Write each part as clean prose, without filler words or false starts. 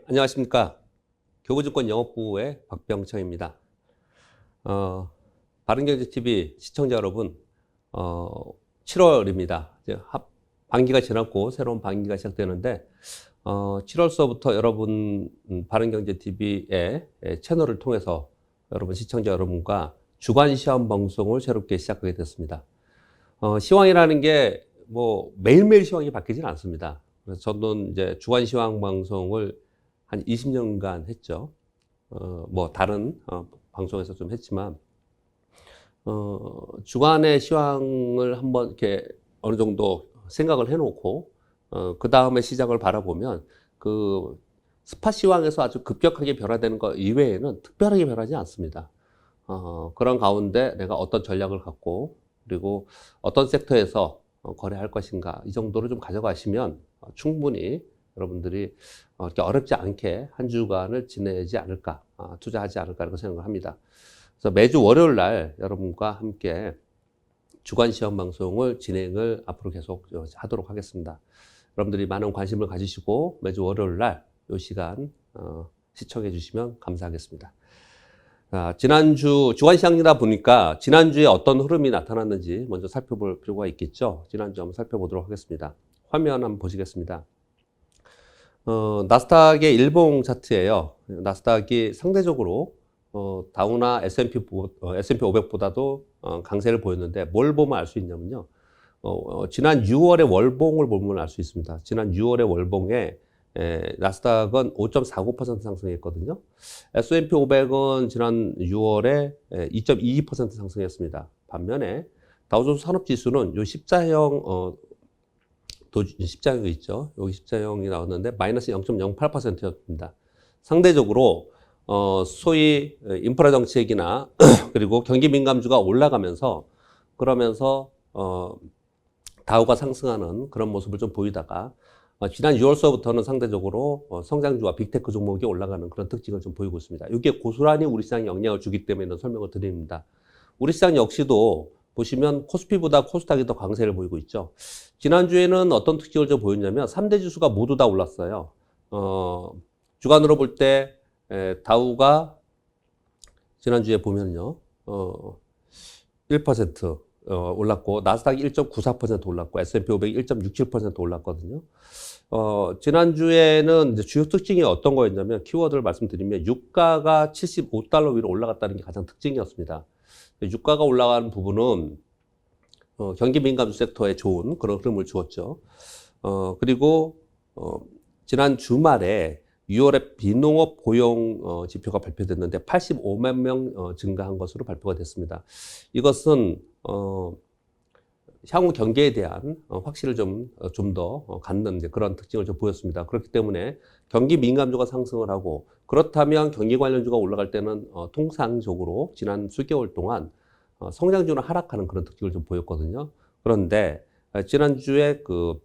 안녕하십니까. 교보증권 영업부의 박병창입니다. 바른경제TV 시청자 여러분, 7월입니다. 이제 반기가 지났고 새로운 반기가 시작되는데, 7월서부터 여러분, 바른경제TV의 채널을 통해서 여러분, 시청자 여러분과 주간 시황 방송을 새롭게 시작하게 됐습니다. 시황이라는 게 뭐 매일매일 시황이 바뀌지는 않습니다. 그래서 저는 이제 주간 시황 방송을 한 20년간 했죠. 뭐 다른 방송에서 좀 했지만 주간의 시황을 한번 이렇게 어느 정도 생각을 해놓고 그 다음에 시작을 바라보면 그 스팟 시황에서 아주 급격하게 변화되는 것 이외에는 특별하게 변하지 않습니다. 그런 가운데 내가 어떤 전략을 갖고 그리고 어떤 섹터에서 거래할 것인가 이 정도를 좀 가져가시면 충분히 여러분들이 이렇게 어렵지 않게 한 주간을 지내지 않을까, 투자하지 않을까 이렇게 생각을 합니다. 그래서 매주 월요일 날 여러분과 함께 주간 시험 방송을 진행을 앞으로 계속 하도록 하겠습니다. 여러분들이 많은 관심을 가지시고 매주 월요일 날 이 시간 시청해 주시면 감사하겠습니다. 지난주 주간 시황이다 보니까 지난주에 어떤 흐름이 나타났는지 먼저 살펴볼 필요가 있겠죠. 지난주 한번 살펴보도록 하겠습니다. 화면 한번 보시겠습니다. 나스닥의 일봉 차트예요. 나스닥이 상대적으로 다우나 S&P 500보다도 강세를 보였는데 뭘 보면 알 수 있냐면요. 지난 6월의 월봉을 보면 알 수 있습니다. 지난 6월의 월봉에 나스닥은 5.49% 상승했거든요. S&P 500은 지난 6월에 2.22% 상승했습니다. 반면에 다우존스 산업지수는 요 십자형 십자형이 있죠. 여기 십자형이 나왔는데 마이너스 0.08%였습니다. 상대적으로 소위 인프라 정책이나 그리고 경기 민감주가 올라가면서 그러면서 다우가 상승하는 그런 모습을 좀 보이다가 지난 6월서부터는 상대적으로 성장주와 빅테크 종목이 올라가는 그런 특징을 좀 보이고 있습니다. 이게 고스란히 우리 시장에 영향을 주기 때문에 이런 설명을 드립니다. 우리 시장 역시도 보시면 코스피보다 코스닥이 더 강세를 보이고 있죠. 지난주에는 어떤 특징을 좀 보였냐면 3대 지수가 모두 다 올랐어요. 주간으로 볼 때 다우가 지난주에 보면요. 1% 올랐고 나스닥이 1.94% 올랐고 S&P 500이 1.67% 올랐거든요. 지난주에는 이제 주요 특징이 어떤 거였냐면 키워드를 말씀드리면 유가가 75달러 위로 올라갔다는 게 가장 특징이었습니다. 유가가 올라가는 부분은 경기 민감주 섹터에 좋은 그런 흐름을 주었죠. 그리고 지난 주말에 6월에 비농업 고용 지표가 발표됐는데 85만 명 증가한 것으로 발표가 됐습니다. 이것은 향후 경기에 대한 확신을 좀 더 갖는 그런 특징을 좀 보였습니다. 그렇기 때문에 경기 민감주가 상승을 하고 그렇다면 경기 관련주가 올라갈 때는 통상적으로 지난 수개월 동안 성장주는 하락하는 그런 특징을 좀 보였거든요. 그런데 지난주에 그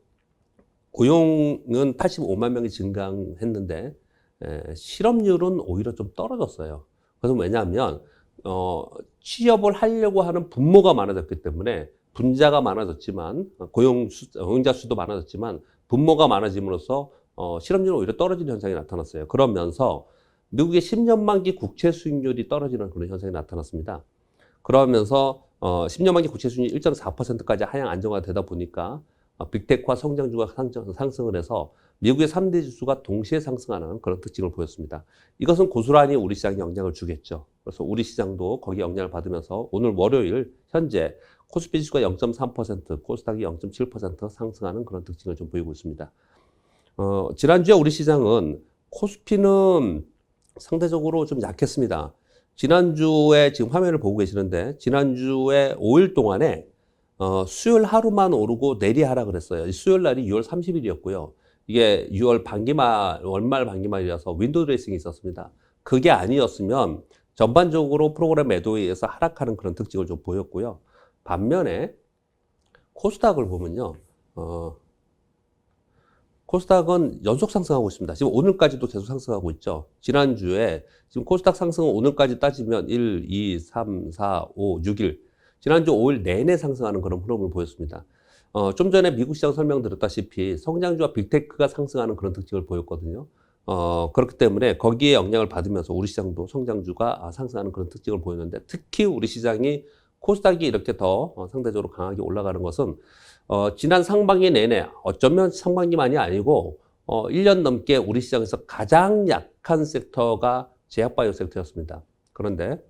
고용은 85만 명이 증가했는데 실업률은 오히려 좀 떨어졌어요. 그래서 왜냐하면 취업을 하려고 하는 분모가 많아졌기 때문에 분자가 많아졌지만 고용자 수도 많아졌지만 분모가 많아짐으로써 실업률은 오히려 떨어지는 현상이 나타났어요. 그러면서 미국의 10년 만기 국채 수익률이 떨어지는 그런 현상이 나타났습니다. 그러면서 10년 만기 국채 수익률이 1.4%까지 하향 안정화되다 보니까 빅테크와 성장주가 상승을 해서 미국의 3대 지수가 동시에 상승하는 그런 특징을 보였습니다. 이것은 고스란히 우리 시장에 영향을 주겠죠. 그래서 우리 시장도 거기에 영향을 받으면서 오늘 월요일 현재 코스피 지수가 0.3%, 코스닥이 0.7% 상승하는 그런 특징을 좀 보이고 있습니다. 지난주에 우리 시장은 코스피는 상대적으로 좀 약했습니다. 지난주에 지금 화면을 보고 계시는데 지난주에 5일 동안에 수요일 하루만 오르고 내리 하락을 했어요. 수요일 날이 6월 30일이었고요. 이게 6월 월말 반기말이라서 윈도우 드레싱이 있었습니다. 그게 아니었으면 전반적으로 프로그램 매도에 의해서 하락하는 그런 특징을 좀 보였고요. 반면에 코스닥을 보면요. 코스닥은 연속 상승하고 있습니다. 지금 오늘까지도 계속 상승하고 있죠. 지난주에 지금 코스닥 상승은 오늘까지 따지면 1, 2, 3, 4, 5, 6일 지난주 5일 내내 상승하는 그런 흐름을 보였습니다. 좀 전에 미국 시장 설명드렸다시피 성장주와 빅테크가 상승하는 그런 특징을 보였거든요. 그렇기 때문에 거기에 영향을 받으면서 우리 시장도 성장주가 상승하는 그런 특징을 보였는데 특히 우리 시장이 코스닥이 이렇게 더 상대적으로 강하게 올라가는 것은 지난 상반기 내내 어쩌면 상반기만이 아니고 1년 넘게 우리 시장에서 가장 약한 섹터가 제약바이오 섹터였습니다. 그런데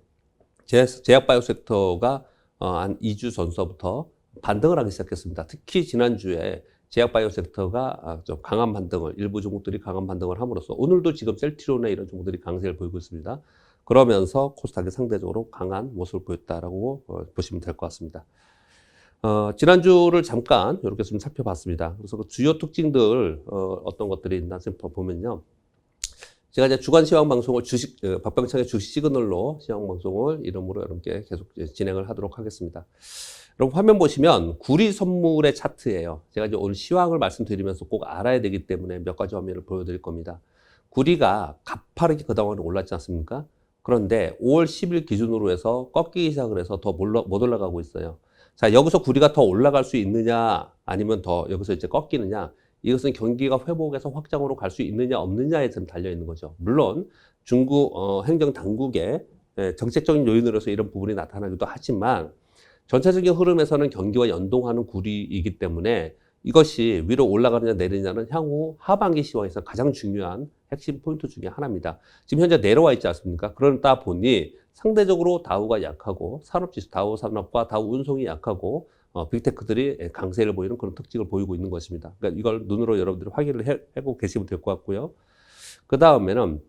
제약바이오 섹터가 한 2주 전서부터 반등을 하기 시작했습니다. 특히 지난주에 제약바이오 섹터가 좀 강한 반등을, 일부 종목들이 강한 반등을 함으로써 오늘도 지금 셀트리온의 이런 종목들이 강세를 보이고 있습니다. 그러면서 코스닥이 상대적으로 강한 모습을 보였다라고 보시면 될 것 같습니다. 지난주를 잠깐 이렇게 좀 살펴봤습니다. 그래서 그 주요 특징들 어떤 것들이 있나 보면요. 제가 이제 주간 시황 방송을 박병창의 주식 시그널로 시황 방송을 이름으로 여러분께 계속 진행을 하도록 하겠습니다. 여러분 화면 보시면 구리 선물의 차트예요. 제가 이제 오늘 시황을 말씀드리면서 꼭 알아야 되기 때문에 몇 가지 화면을 보여드릴 겁니다. 구리가 가파르게 그동안 올랐지 않습니까? 그런데 5월 10일 기준으로 해서 꺾이기 시작을 해서 더 못 올라가고 있어요. 자, 여기서 구리가 더 올라갈 수 있느냐, 아니면 더 여기서 이제 꺾이느냐, 이것은 경기가 회복해서 확장으로 갈 수 있느냐, 없느냐에 좀 달려 있는 거죠. 물론, 중국, 행정 당국의 정책적인 요인으로서 이런 부분이 나타나기도 하지만, 전체적인 흐름에서는 경기와 연동하는 구리이기 때문에 이것이 위로 올라가느냐 내리느냐는 향후 하반기 시황에서 가장 중요한 핵심 포인트 중에 하나입니다. 지금 현재 내려와 있지 않습니까? 그러다 보니 상대적으로 다우가 약하고 산업지수, 다우 산업과 다우 운송이 약하고 빅테크들이 강세를 보이는 그런 특징을 보이고 있는 것입니다. 그러니까 이걸 눈으로 여러분들이 확인을 하고 계시면 될 것 같고요. 그 다음에는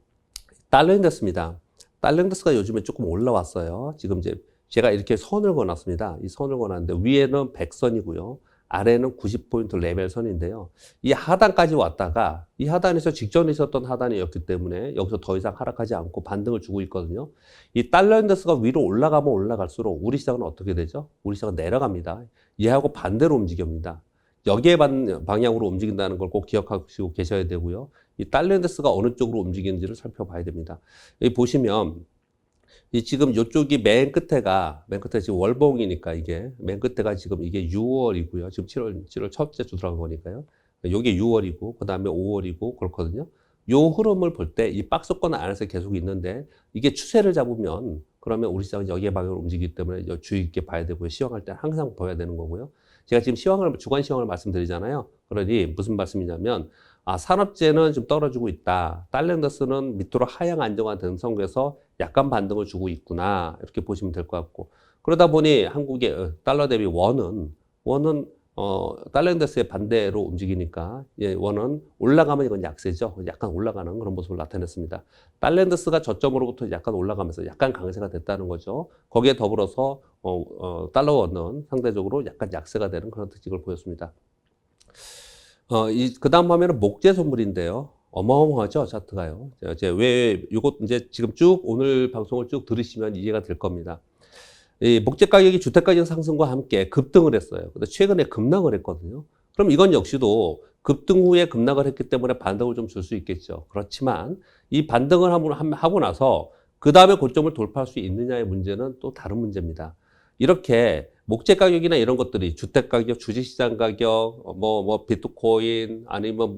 달러인덱스입니다. 달러인덱스가 요즘에 조금 올라왔어요. 지금 이제 제가 이렇게 선을 그어놨습니다. 이 선을 그어놨는데 위에는 100선이고요. 아래는 90포인트 레벨 선인데요. 이 하단까지 왔다가 이 하단에서 직전에 있었던 하단이었기 때문에 여기서 더 이상 하락하지 않고 반등을 주고 있거든요. 이 달러 인덱스가 위로 올라가면 올라갈수록 우리 시장은 어떻게 되죠? 우리 시장은 내려갑니다. 얘하고 반대로 움직입니다. 여기에 방향으로 움직인다는 걸 꼭 기억하시고 계셔야 되고요. 이 달러 인덱스가 어느 쪽으로 움직이는지를 살펴봐야 됩니다. 여기 보시면 지금 이쪽이 맨 끝에 지금 월봉이니까 이게, 맨 끝에가 지금 이게 6월이고요. 지금 7월 첫째 주 들어간 거니까요. 요게 6월이고, 그 다음에 5월이고, 그렇거든요. 요 흐름을 볼 때 이 박스권 안에서 계속 있는데, 이게 추세를 잡으면, 그러면 우리 시장은 여기에 방향으로 움직이기 때문에 주의 깊게 봐야 되고요. 시황할 때 항상 봐야 되는 거고요. 제가 지금 주간 시황을 말씀드리잖아요. 그러니 무슨 말씀이냐면, 산업재는 좀 떨어지고 있다. 달러인덱스는 밑으로 하향 안정화된 상태에서 약간 반등을 주고 있구나. 이렇게 보시면 될 것 같고. 그러다 보니 한국의 달러 대비 원은 달러인덱스의 반대로 움직이니까 원은 올라가면 이건 약세죠. 약간 올라가는 그런 모습을 나타냈습니다. 달러인덱스가 저점으로부터 약간 올라가면서 약간 강세가 됐다는 거죠. 거기에 더불어서 달러 원은 상대적으로 약간 약세가 되는 그런 특징을 보였습니다. 그 다음 화면은 목재 선물인데요. 어마어마하죠, 차트가요. 이것 이제 지금 쭉 오늘 방송을 쭉 들으시면 이해가 될 겁니다. 이 목재 가격이 주택 가격 상승과 함께 급등을 했어요. 근데 최근에 급락을 했거든요. 그럼 이건 역시도 급등 후에 급락을 했기 때문에 반등을 좀 줄 수 있겠죠. 그렇지만 이 반등을 하고 나서 그 다음에 고점을 돌파할 수 있느냐의 문제는 또 다른 문제입니다. 이렇게 목재 가격이나 이런 것들이 주택 가격, 주식시장 가격, 비트코인, 아니면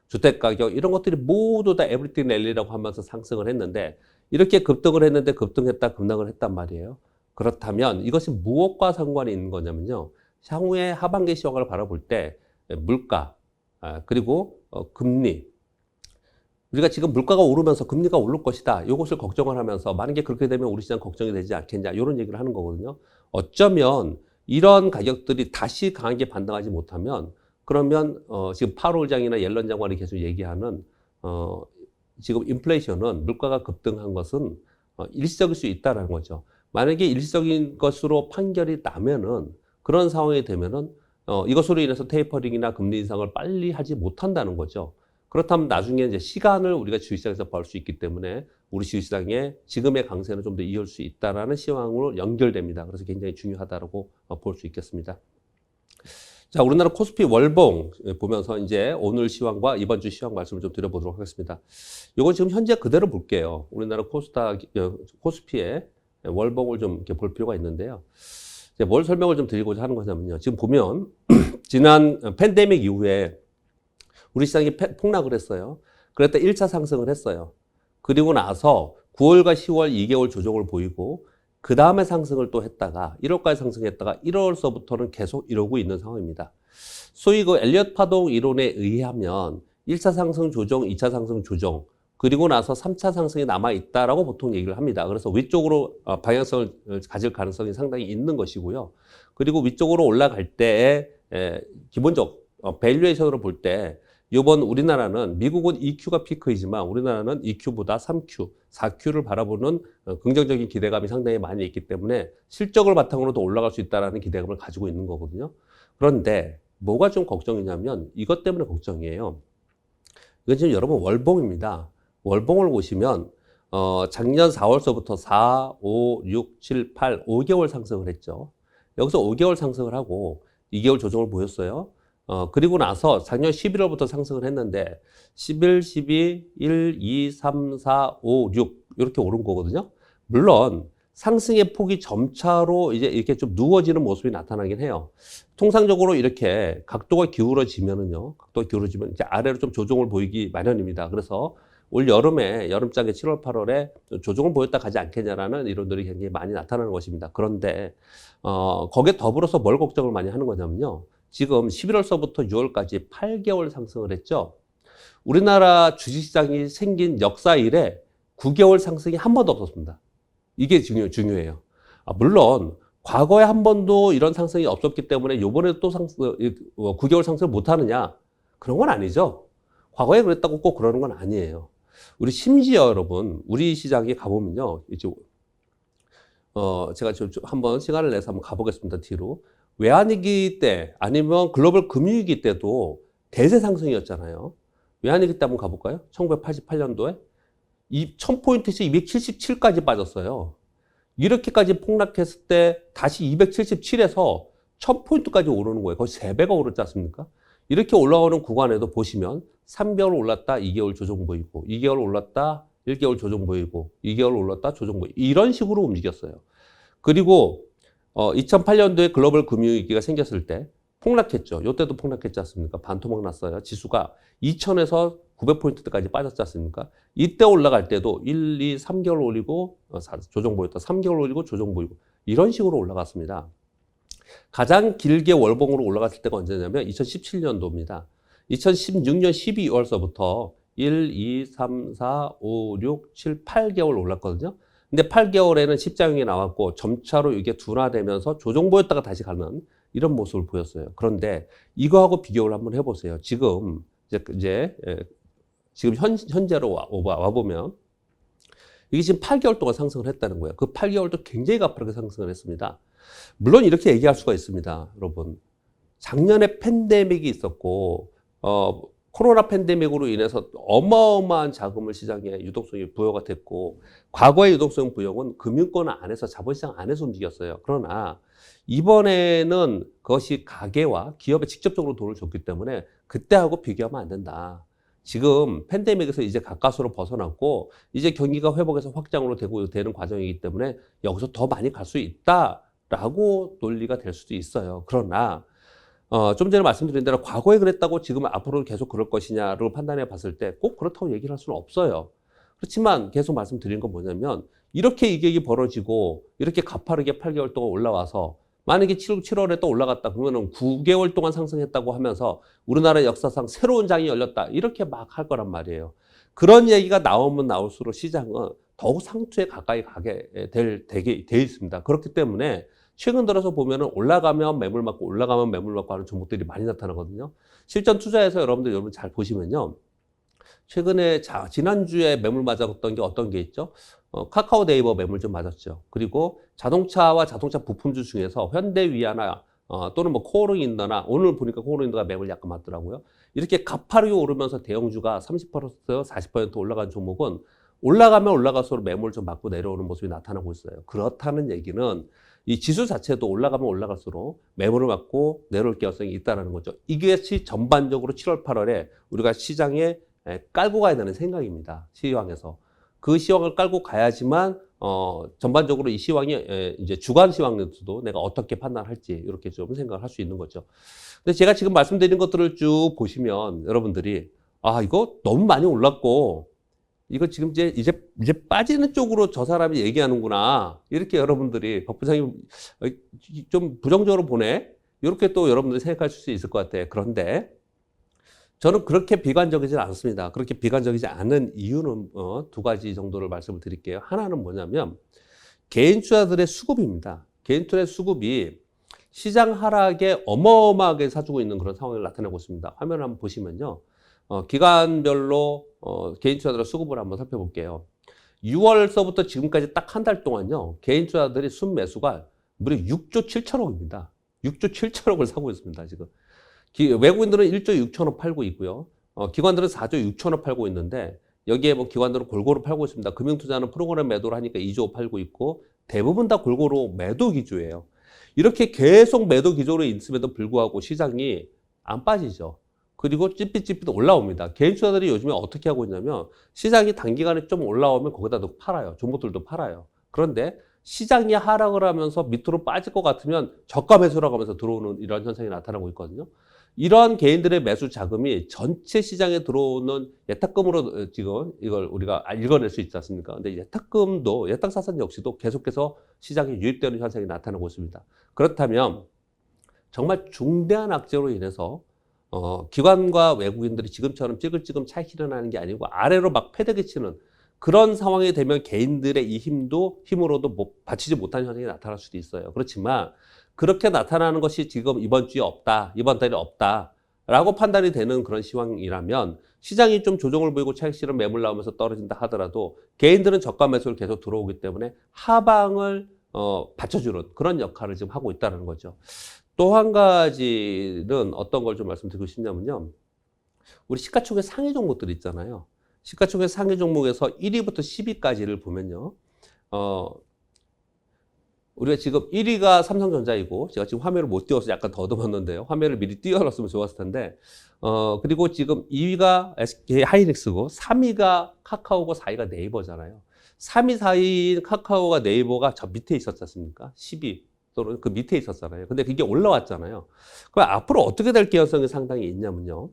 주택 가격, 이런 것들이 모두 다 에브리띵 랠리라고 하면서 상승을 했는데, 이렇게 급등을 했는데 급등했다, 급락을 했단 말이에요. 그렇다면 이것이 무엇과 상관이 있는 거냐면요. 향후에 하반기 시황을 바라볼 때 물가, 그리고 금리, 우리가 지금 물가가 오르면서 금리가 오를 것이다. 이것을 걱정을 하면서 만약에 그렇게 되면 우리 시장 걱정이 되지 않겠냐. 이런 얘기를 하는 거거든요. 어쩌면 이런 가격들이 다시 강하게 반등하지 못하면 그러면 지금 파월 장이나 옐런 장관이 계속 얘기하는 지금 인플레이션은 물가가 급등한 것은 일시적일 수 있다는 거죠. 만약에 일시적인 것으로 판결이 나면은 그런 상황이 되면은 이것으로 인해서 테이퍼링이나 금리 인상을 빨리 하지 못한다는 거죠. 그렇다면 나중에 이제 시간을 우리가 주식시장에서 벌 수 있기 때문에 우리 주식시장의 지금의 강세는 좀 더 이어올 수 있다라는 시황으로 연결됩니다. 그래서 굉장히 중요하다고 볼 수 있겠습니다. 자, 우리나라 코스피 월봉 보면서 이제 오늘 시황과 이번 주 시황 말씀을 좀 드려보도록 하겠습니다. 이건 지금 현재 그대로 볼게요. 우리나라 코스피의 월봉을 좀 이렇게 볼 필요가 있는데요. 이제 뭘 설명을 좀 드리고자 하는 거냐면요. 지금 보면 지난 팬데믹 이후에 우리 시장이 폭락을 했어요. 그랬다 1차 상승을 했어요. 그리고 나서 9월과 10월 2개월 조정을 보이고 그 다음에 상승을 또 했다가 1월까지 상승했다가 1월서부터는 계속 이러고 있는 상황입니다. 소위 그 엘리엇 파동 이론에 의하면 1차 상승 조정, 2차 상승 조정, 그리고 나서 3차 상승이 남아있다라고 보통 얘기를 합니다. 그래서 위쪽으로 방향성을 가질 가능성이 상당히 있는 것이고요. 그리고 위쪽으로 올라갈 때에 기본적 밸류에이션으로 볼 때 이번 우리나라는 미국은 EQ가 피크이지만 우리나라는 EQ보다 3Q, 4Q를 바라보는 긍정적인 기대감이 상당히 많이 있기 때문에 실적을 바탕으로 더 올라갈 수 있다는 기대감을 가지고 있는 거거든요. 그런데 뭐가 좀 걱정이냐면 이것 때문에 걱정이에요. 이건 지금 여러분 월봉입니다. 월봉을 보시면 작년 4월서부터 4, 5, 6, 7, 8, 5개월 상승을 했죠. 여기서 5개월 상승을 하고 2개월 조정을 보였어요. 그리고 나서 작년 11월부터 상승을 했는데 11, 12, 1, 2, 3, 4, 5, 6 이렇게 오른 거거든요. 물론 상승의 폭이 점차로 이제 이렇게 좀 누워지는 모습이 나타나긴 해요. 통상적으로 이렇게 각도가 기울어지면은요, 각도가 기울어지면 이제 아래로 좀 조정을 보이기 마련입니다. 그래서 올 여름에, 여름장에 7월, 8월에 조정을 보였다 가지 않겠냐라는 이론들이 굉장히 많이 나타나는 것입니다. 그런데, 거기에 더불어서 뭘 걱정을 많이 하는 거냐면요. 지금 11월서부터 6월까지 8개월 상승을 했죠. 우리나라 주식시장이 생긴 역사 이래 9개월 상승이 한 번도 없었습니다. 이게 중요해요. 물론 과거에 한 번도 이런 상승이 없었기 때문에 이번에 또 9개월 상승을 못 하느냐? 그런 건 아니죠. 과거에 그랬다고 꼭 그러는 건 아니에요. 우리 심지어 여러분, 우리 시장에 가보면요. 이제 제가 좀 한번 시간을 내서 한번 가보겠습니다. 뒤로. 외환위기 때 아니면 글로벌 금융위기 때도 대세 상승이었잖아요. 외환위기 때 한번 가볼까요? 1988년도에 1000포인트에서 277까지 빠졌어요. 이렇게까지 폭락했을 때 다시 277에서 1000포인트까지 오르는 거예요. 거의 3배가 오르지 않습니까? 이렇게 올라오는 구간에도 보시면 3개월 올랐다 2개월 조정 보이고 2개월 올랐다 1개월 조정 보이고 2개월 올랐다 조정 보이고 이런 식으로 움직였어요. 그리고 2008년도에 글로벌 금융위기가 생겼을 때 폭락했죠. 이때도 폭락했지 않습니까? 반토막 났어요. 지수가 2000에서 900포인트까지 빠졌지 않습니까? 이때 올라갈 때도 1, 2, 3개월 올리고 조정 보였다. 3개월 올리고 조정 보이고 이런 식으로 올라갔습니다. 가장 길게 월봉으로 올라갔을 때가 언제냐면 2017년도입니다. 2016년 12월서부터 1, 2, 3, 4, 5, 6, 7, 8개월 올랐거든요. 근데 8개월에는 십자형이 나왔고 점차로 이게 둔화되면서 조정 보였다가 다시 가는 이런 모습을 보였어요. 그런데 이거하고 비교를 한번 해보세요. 지금 현재로 와보면 이게 지금 8개월 동안 상승을 했다는 거예요. 그 8개월도 굉장히 가파르게 상승을 했습니다. 물론 이렇게 얘기할 수가 있습니다. 여러분. 작년에 팬데믹이 있었고 코로나 팬데믹으로 인해서 어마어마한 자금을 시장에 유동성이 부여가 됐고 과거의 유동성 부여는 금융권 안에서 자본시장 안에서 움직였어요. 그러나 이번에는 그것이 가계와 기업에 직접적으로 돈을 줬기 때문에 그때하고 비교하면 안 된다. 지금 팬데믹에서 이제 가까스로 벗어났고 이제 경기가 회복해서 확장으로 되는 과정이기 때문에 여기서 더 많이 갈 수 있다라고 논리가 될 수도 있어요. 그러나 좀 전에 말씀드린 대로 과거에 그랬다고 지금 앞으로 계속 그럴 것이냐를 판단해 봤을 때 꼭 그렇다고 얘기를 할 수는 없어요. 그렇지만 계속 말씀드린 건 뭐냐면 이렇게 이격이 벌어지고 이렇게 가파르게 8개월 동안 올라와서 만약에 7월에 또 올라갔다 그러면 9개월 동안 상승했다고 하면서 우리나라 역사상 새로운 장이 열렸다 이렇게 막 할 거란 말이에요. 그런 얘기가 나오면 나올수록 시장은 더욱 상투에 가까이 가게 돼 있습니다. 그렇기 때문에 최근 들어서 보면은 올라가면 매물 맞고 올라가면 매물 맞고 하는 종목들이 많이 나타나거든요. 실전 투자에서 여러분 잘 보시면요. 최근에 지난주에 매물 맞았던 게 어떤 게 있죠? 카카오 네이버 매물 좀 맞았죠. 그리고 자동차와 자동차 부품주 중에서 현대위아나 또는 뭐 코오롱인더나 오늘 보니까 코오롱인더가 매물 약간 맞더라고요. 이렇게 가파르게 오르면서 대형주가 30% 40% 올라간 종목은 올라가면 올라갈수록 매물 좀 맞고 내려오는 모습이 나타나고 있어요. 그렇다는 얘기는 이 지수 자체도 올라가면 올라갈수록 매물을 맞고 내려올 가능성이 있다는 거죠. 이것이 전반적으로 7월, 8월에 우리가 시장에 깔고 가야 되는 생각입니다. 시황에서. 그 시황을 깔고 가야지만 전반적으로 이 시황이 이제 주간 시황에서도 내가 어떻게 판단할지 이렇게 좀 생각을 할 수 있는 거죠. 근데 제가 지금 말씀드린 것들을 쭉 보시면 여러분들이 아, 이거 너무 많이 올랐고, 이거 지금 이제 빠지는 쪽으로 저 사람이 얘기하는구나. 이렇게 여러분들이 박 부장님 좀 부정적으로 보네. 이렇게 또 여러분들이 생각할 수 있을 것 같아요. 그런데 저는 그렇게 비관적이지 않습니다. 그렇게 비관적이지 않은 이유는 두 가지 정도를 말씀을 드릴게요. 하나는 뭐냐면 개인 투자들의 수급입니다. 개인 투자의 수급이 시장 하락에 어마어마하게 사주고 있는 그런 상황을 나타내고 있습니다. 화면을 한번 보시면요. 기간별로 개인 투자들의 수급을 한번 살펴볼게요. 6월서부터 지금까지 딱 한 달 동안요. 개인 투자들이 순매수가 무려 6조 7천억입니다. 6조 7천억을 사고 있습니다. 지금. 외국인들은 1조 6천억 팔고 있고요. 기관들은 4조 6천억 팔고 있는데 여기에 뭐 기관들은 골고루 팔고 있습니다. 금융투자는 프로그램 매도를 하니까 2조 팔고 있고 대부분 다 골고루 매도 기조예요. 이렇게 계속 매도 기조로 있음에도 불구하고 시장이 안 빠지죠. 그리고 찌삐찌삐 올라옵니다. 개인 투자들이 요즘에 어떻게 하고 있냐면 시장이 단기간에 좀 올라오면 거기다 넣고 팔아요. 종목들도 팔아요. 그런데 시장이 하락을 하면서 밑으로 빠질 것 같으면 저가 매수라고 하면서 들어오는 이런 현상이 나타나고 있거든요. 이러한 개인들의 매수 자금이 전체 시장에 들어오는 예탁금으로 지금 이걸 우리가 읽어낼 수 있지 않습니까? 근데 예탁금도, 예탁자산 역시도 계속해서 시장에 유입되는 현상이 나타나고 있습니다. 그렇다면 정말 중대한 악재로 인해서 기관과 외국인들이 지금처럼 찌글찌글 차익 실현하는 게 아니고 아래로 막 패대기 치는 그런 상황이 되면 개인들의 이 힘으로도 받치지 못하는 현상이 나타날 수도 있어요. 그렇지만 그렇게 나타나는 것이 지금 이번 주에 없다, 이번 달에 없다라고 판단이 되는 그런 시황이라면 시장이 좀 조정을 보이고 차익 실현 매물 나오면서 떨어진다 하더라도 개인들은 저가 매수를 계속 들어오기 때문에 하방을 받쳐주는 그런 역할을 지금 하고 있다는 거죠. 또 한 가지는 어떤 걸 좀 말씀드리고 싶냐면요. 우리 시가총액 상위 종목들 있잖아요. 시가총액 상위 종목에서 1위부터 10위까지를 보면요. 우리가 지금 1위가 삼성전자이고, 제가 지금 화면을 못 띄워서 약간 더듬었는데요. 화면을 미리 띄워놨으면 좋았을 텐데, 그리고 지금 2위가 SK 하이닉스고, 3위가 카카오고, 4위가 네이버잖아요. 3위, 4위인 카카오가 네이버가 저 밑에 있었지 않습니까? 10위. 또는 그 밑에 있었잖아요. 근데 그게 올라왔잖아요. 그럼 앞으로 어떻게 될 개연성이 상당히 있냐면요.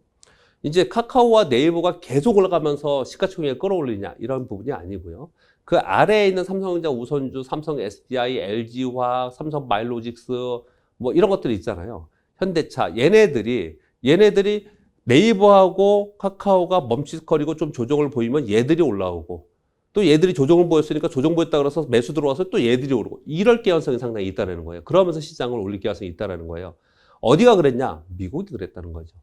이제 카카오와 네이버가 계속 올라가면서 시가총액을 끌어올리냐 이런 부분이 아니고요. 그 아래에 있는 삼성전자, 우선주, 삼성 SDI, LG화학, 삼성 바이오로직스 뭐 이런 것들이 있잖아요. 현대차 얘네들이 네이버하고 카카오가 멈칫거리고 좀 조정을 보이면 얘들이 올라오고 또 얘들이 조정을 보였으니까 조정 보였다 그래서 매수 들어와서 또 얘들이 오르고 이럴 개연성이 상당히 있다는 거예요. 그러면서 시장을 올릴 개연성이 있다는 거예요. 어디가 그랬냐? 미국이 그랬다는 거죠.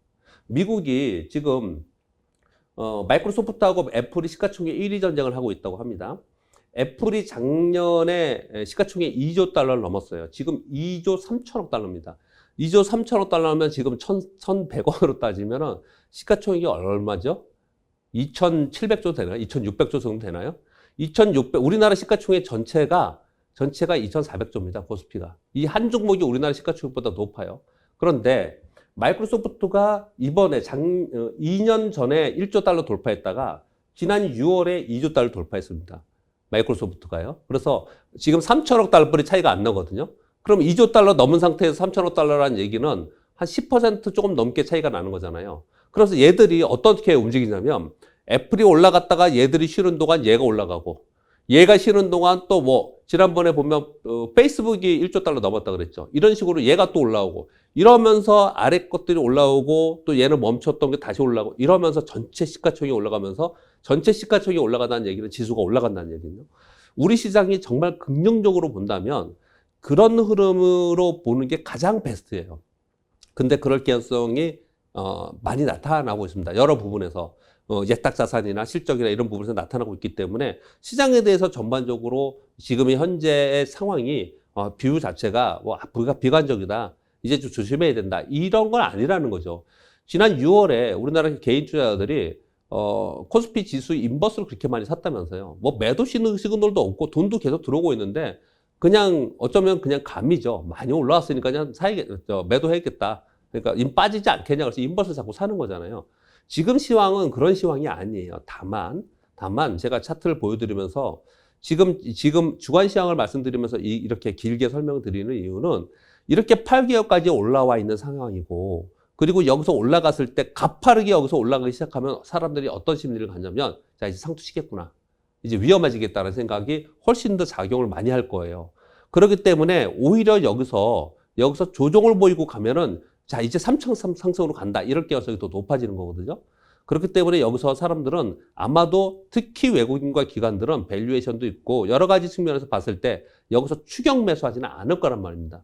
미국이 지금 마이크로소프트하고 애플이 시가총액 1위 전쟁을 하고 있다고 합니다. 애플이 작년에 시가총액 2조 달러를 넘었어요. 지금 2조 3천억 달러입니다. 2조 3천억 달러면 지금 1,100원으로 따지면 시가총액이 얼마죠? 2,700조 되나요? 2,600조 정도 되나요? 2,600, 우리나라 시가총액 전체가 2,400조입니다. 코스피가. 이 한 종목이 우리나라 시가총액보다 높아요. 그런데 마이크로소프트가 이번에 2년 전에 1조 달러 돌파했다가 지난 6월에 2조 달러 돌파했습니다. 마이크로소프트가요. 그래서 지금 3천억 달러뿐이 차이가 안 나거든요. 그럼 2조 달러 넘은 상태에서 3천억 달러라는 얘기는 한 10% 조금 넘게 차이가 나는 거잖아요. 그래서 얘들이 어떻게 움직이냐면 애플이 올라갔다가 얘들이 쉬는 동안 얘가 올라가고 얘가 쉬는 동안 또 뭐 지난번에 보면 페이스북이 1조 달러 넘었다 그랬죠. 이런 식으로 얘가 또 올라오고 이러면서 아래 것들이 올라오고 또 얘는 멈췄던 게 다시 올라오고 이러면서 전체 시가총액이 올라가면서 전체 시가총액이 올라간다는 얘기는 지수가 올라간다는 얘기죠. 우리 시장이 정말 긍정적으로 본다면 그런 흐름으로 보는 게 가장 베스트예요. 근데 그럴 개연성이 많이 나타나고 있습니다. 여러 부분에서 예탁자산이나 실적이나 이런 부분에서 나타나고 있기 때문에 시장에 대해서 전반적으로 지금의 현재의 상황이 뷰 자체가 비관적이다. 이제 좀 조심해야 된다. 이런 건 아니라는 거죠. 지난 6월에 우리나라 개인 투자자들이 코스피 지수 인버스를 그렇게 많이 샀다면서요. 뭐 매도 시그널도 없고 돈도 계속 들어오고 있는데 그냥 어쩌면 그냥 감이죠. 많이 올라왔으니까 그냥 매도해야겠다. 그러니까 빠지지 않겠냐 그래서 인버스를 자꾸 사는 거잖아요. 지금 시황은 그런 시황이 아니에요. 다만 제가 차트를 보여드리면서 지금 주간 시황을 말씀드리면서 이렇게 길게 설명드리는 이유는 이렇게 8개월까지 올라와 있는 상황이고 그리고 여기서 올라갔을 때 가파르게 여기서 올라가기 시작하면 사람들이 어떤 심리를 갖냐면 자, 이제 상투치겠구나. 이제 위험해지겠다는 생각이 훨씬 더 작용을 많이 할 거예요. 그렇기 때문에 오히려 여기서 조정을 보이고 가면은 자, 이제 3층 상승으로 간다. 이럴 가능성이 더 높아지는 거거든요. 그렇기 때문에 여기서 사람들은 아마도 특히 외국인과 기관들은 밸류에이션도 있고 여러 가지 측면에서 봤을 때 여기서 추격 매수하지는 않을 거란 말입니다.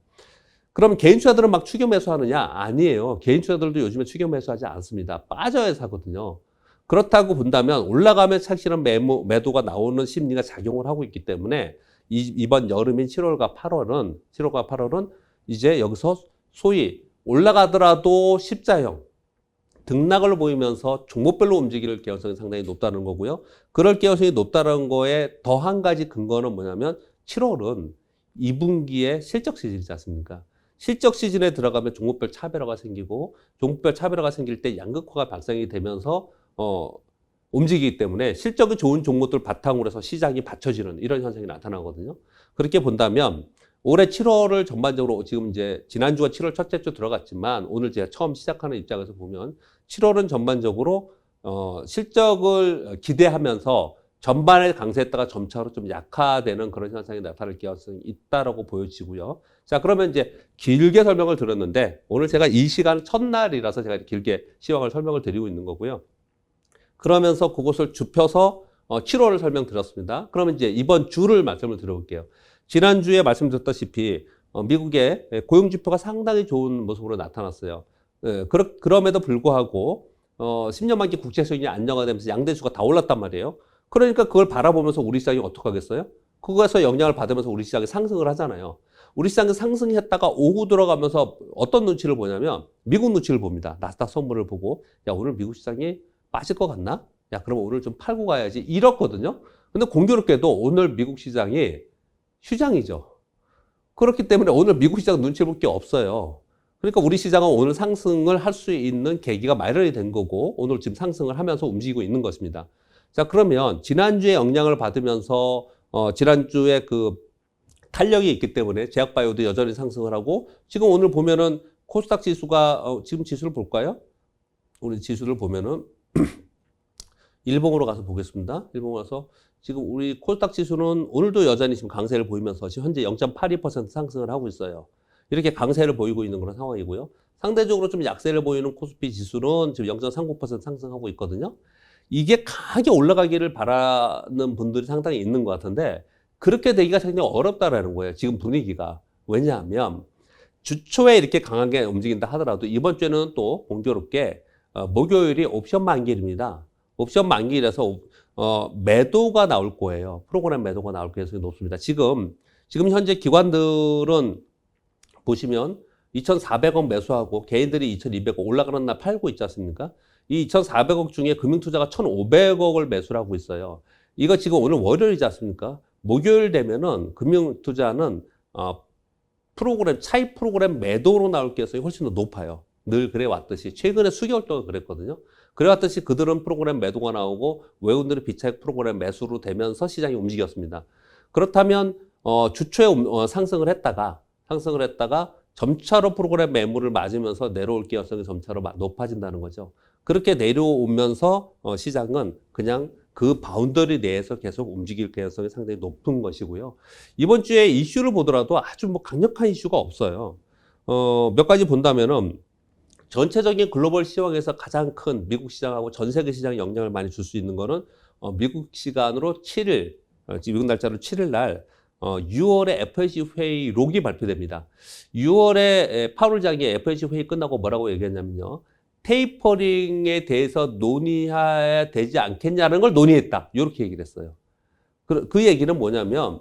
그럼 개인 투자들은 막 추격 매수하느냐? 아니에요. 개인 투자들도 요즘에 추격 매수하지 않습니다. 빠져야 사거든요. 그렇다고 본다면 올라가면 사실은 매도가 나오는 심리가 작용을 하고 있기 때문에 이번 여름인 7월과 8월은 이제 여기서 소위 올라가더라도 십자형 등락을 보이면서 종목별로 움직일 가능성이 상당히 높다는 거고요. 그럴 가능성이 높다는 거에 더 한 가지 근거는 뭐냐면 7월은 2분기에 실적 시즌이지 않습니까? 실적 시즌에 들어가면 종목별 차별화가 생기고 종목별 차별화가 생길 때 양극화가 발생이 되면서 움직이기 때문에 실적이 좋은 종목들 바탕으로 해서 시장이 받쳐지는 이런 현상이 나타나거든요. 그렇게 본다면 올해 7월을 전반적으로 지금 이제 지난주가 7월 첫째 주 들어갔지만 오늘 제가 처음 시작하는 입장에서 보면 7월은 전반적으로 실적을 기대하면서 전반에 강세했다가 점차로 좀 약화되는 그런 현상이 나타날 가능성이 있다라고 보여지고요. 자, 그러면 이제 길게 설명을 드렸는데 오늘 제가 이 시간 첫날이라서 제가 길게 시황을 설명을 드리고 있는 거고요. 그러면서 그것을 좁혀서 7월을 설명드렸습니다. 그러면 이제 이번 주를 말씀을 드려볼게요. 지난주에 말씀드렸다시피 미국의 고용지표가 상당히 좋은 모습으로 나타났어요. 그럼에도 불구하고 10년 만기 국채 수익이 안정화되면서 양대수가 다 올랐단 말이에요. 그러니까 그걸 바라보면서 우리 시장이 어떻게 하겠어요? 그거에서 영향을 받으면서 우리 시장이 상승을 하잖아요. 우리 시장이 상승했다가 오후 들어가면서 어떤 눈치를 보냐면 미국 눈치를 봅니다. 나스닥 선물을 보고 야, 오늘 미국 시장이 빠질 것 같나? 야, 그럼 오늘 좀 팔고 가야지. 이렇거든요. 근데 공교롭게도 오늘 미국 시장이 휴장이죠. 그렇기 때문에 오늘 미국 시장 눈치 볼 게 없어요. 그러니까 우리 시장은 오늘 상승을 할 수 있는 계기가 마련이 된 거고 오늘 지금 상승을 하면서 움직이고 있는 것입니다. 자, 그러면 지난주에 영향을 받으면서 지난주에 그 탄력이 있기 때문에 제약바이오도 여전히 상승을 하고 지금 오늘 보면은 코스닥 지수가 지금 지수를 볼까요? 우리 지수를 보면은 일봉으로 가서 보겠습니다. 일봉으로 가서 지금 우리 코스닥 지수는 오늘도 여전히 지금 강세를 보이면서 지금 현재 0.82% 상승을 하고 있어요. 이렇게 강세를 보이고 있는 그런 상황이고요. 상대적으로 좀 약세를 보이는 코스피 지수는 지금 0.39% 상승하고 있거든요. 이게 강하게 올라가기를 바라는 분들이 상당히 있는 것 같은데 그렇게 되기가 굉장히 어렵다라는 거예요. 지금 분위기가. 왜냐하면 주초에 이렇게 강하게 움직인다 하더라도 이번 주에는 또 공교롭게 목요일이 옵션 만기일입니다. 옵션 만기일에서 매도가 나올 거예요. 프로그램 매도가 나올 가능성이 높습니다. 지금 현재 기관들은 보시면 2,400억 매수하고 개인들이 2,200억 올라가는 날 팔고 있지 않습니까? 이 2,400억 중에 금융투자가 1,500억을 매수를 하고 있어요. 이거 지금 오늘 월요일이지 않습니까? 목요일 되면은 금융투자는 차익 프로그램 매도로 나올 가능성이 훨씬 더 높아요. 늘 그래 왔듯이 최근에 수개월 동안 그랬거든요. 그래 왔듯이 그들은 프로그램 매도가 나오고 외국인들은 비차익 프로그램 매수로 되면서 시장이 움직였습니다. 그렇다면 주초에 상승을 했다가 점차로 프로그램 매물을 맞으면서 내려올 가능성이 점차로 높아진다는 거죠. 그렇게 내려오면서 시장은 그냥 그 바운더리 내에서 계속 움직일 가능성이 상당히 높은 것이고요. 이번 주에 이슈를 보더라도 아주 강력한 이슈가 없어요. 몇 가지 본다면은 전체적인 글로벌 시황에서 가장 큰 미국 시장하고 전 세계 시장에 영향을 많이 줄 수 있는 거는 미국 시간으로 7일, 미국 날짜로 7일 날 6월에 FOMC 회의 록이 발표됩니다. 6월에 파월 장이 FOMC 회의 끝나고 뭐라고 얘기했냐면요. 테이퍼링에 대해서 논의해야 되지 않겠냐는 걸 논의했다. 이렇게 얘기를 했어요. 그 얘기는 뭐냐면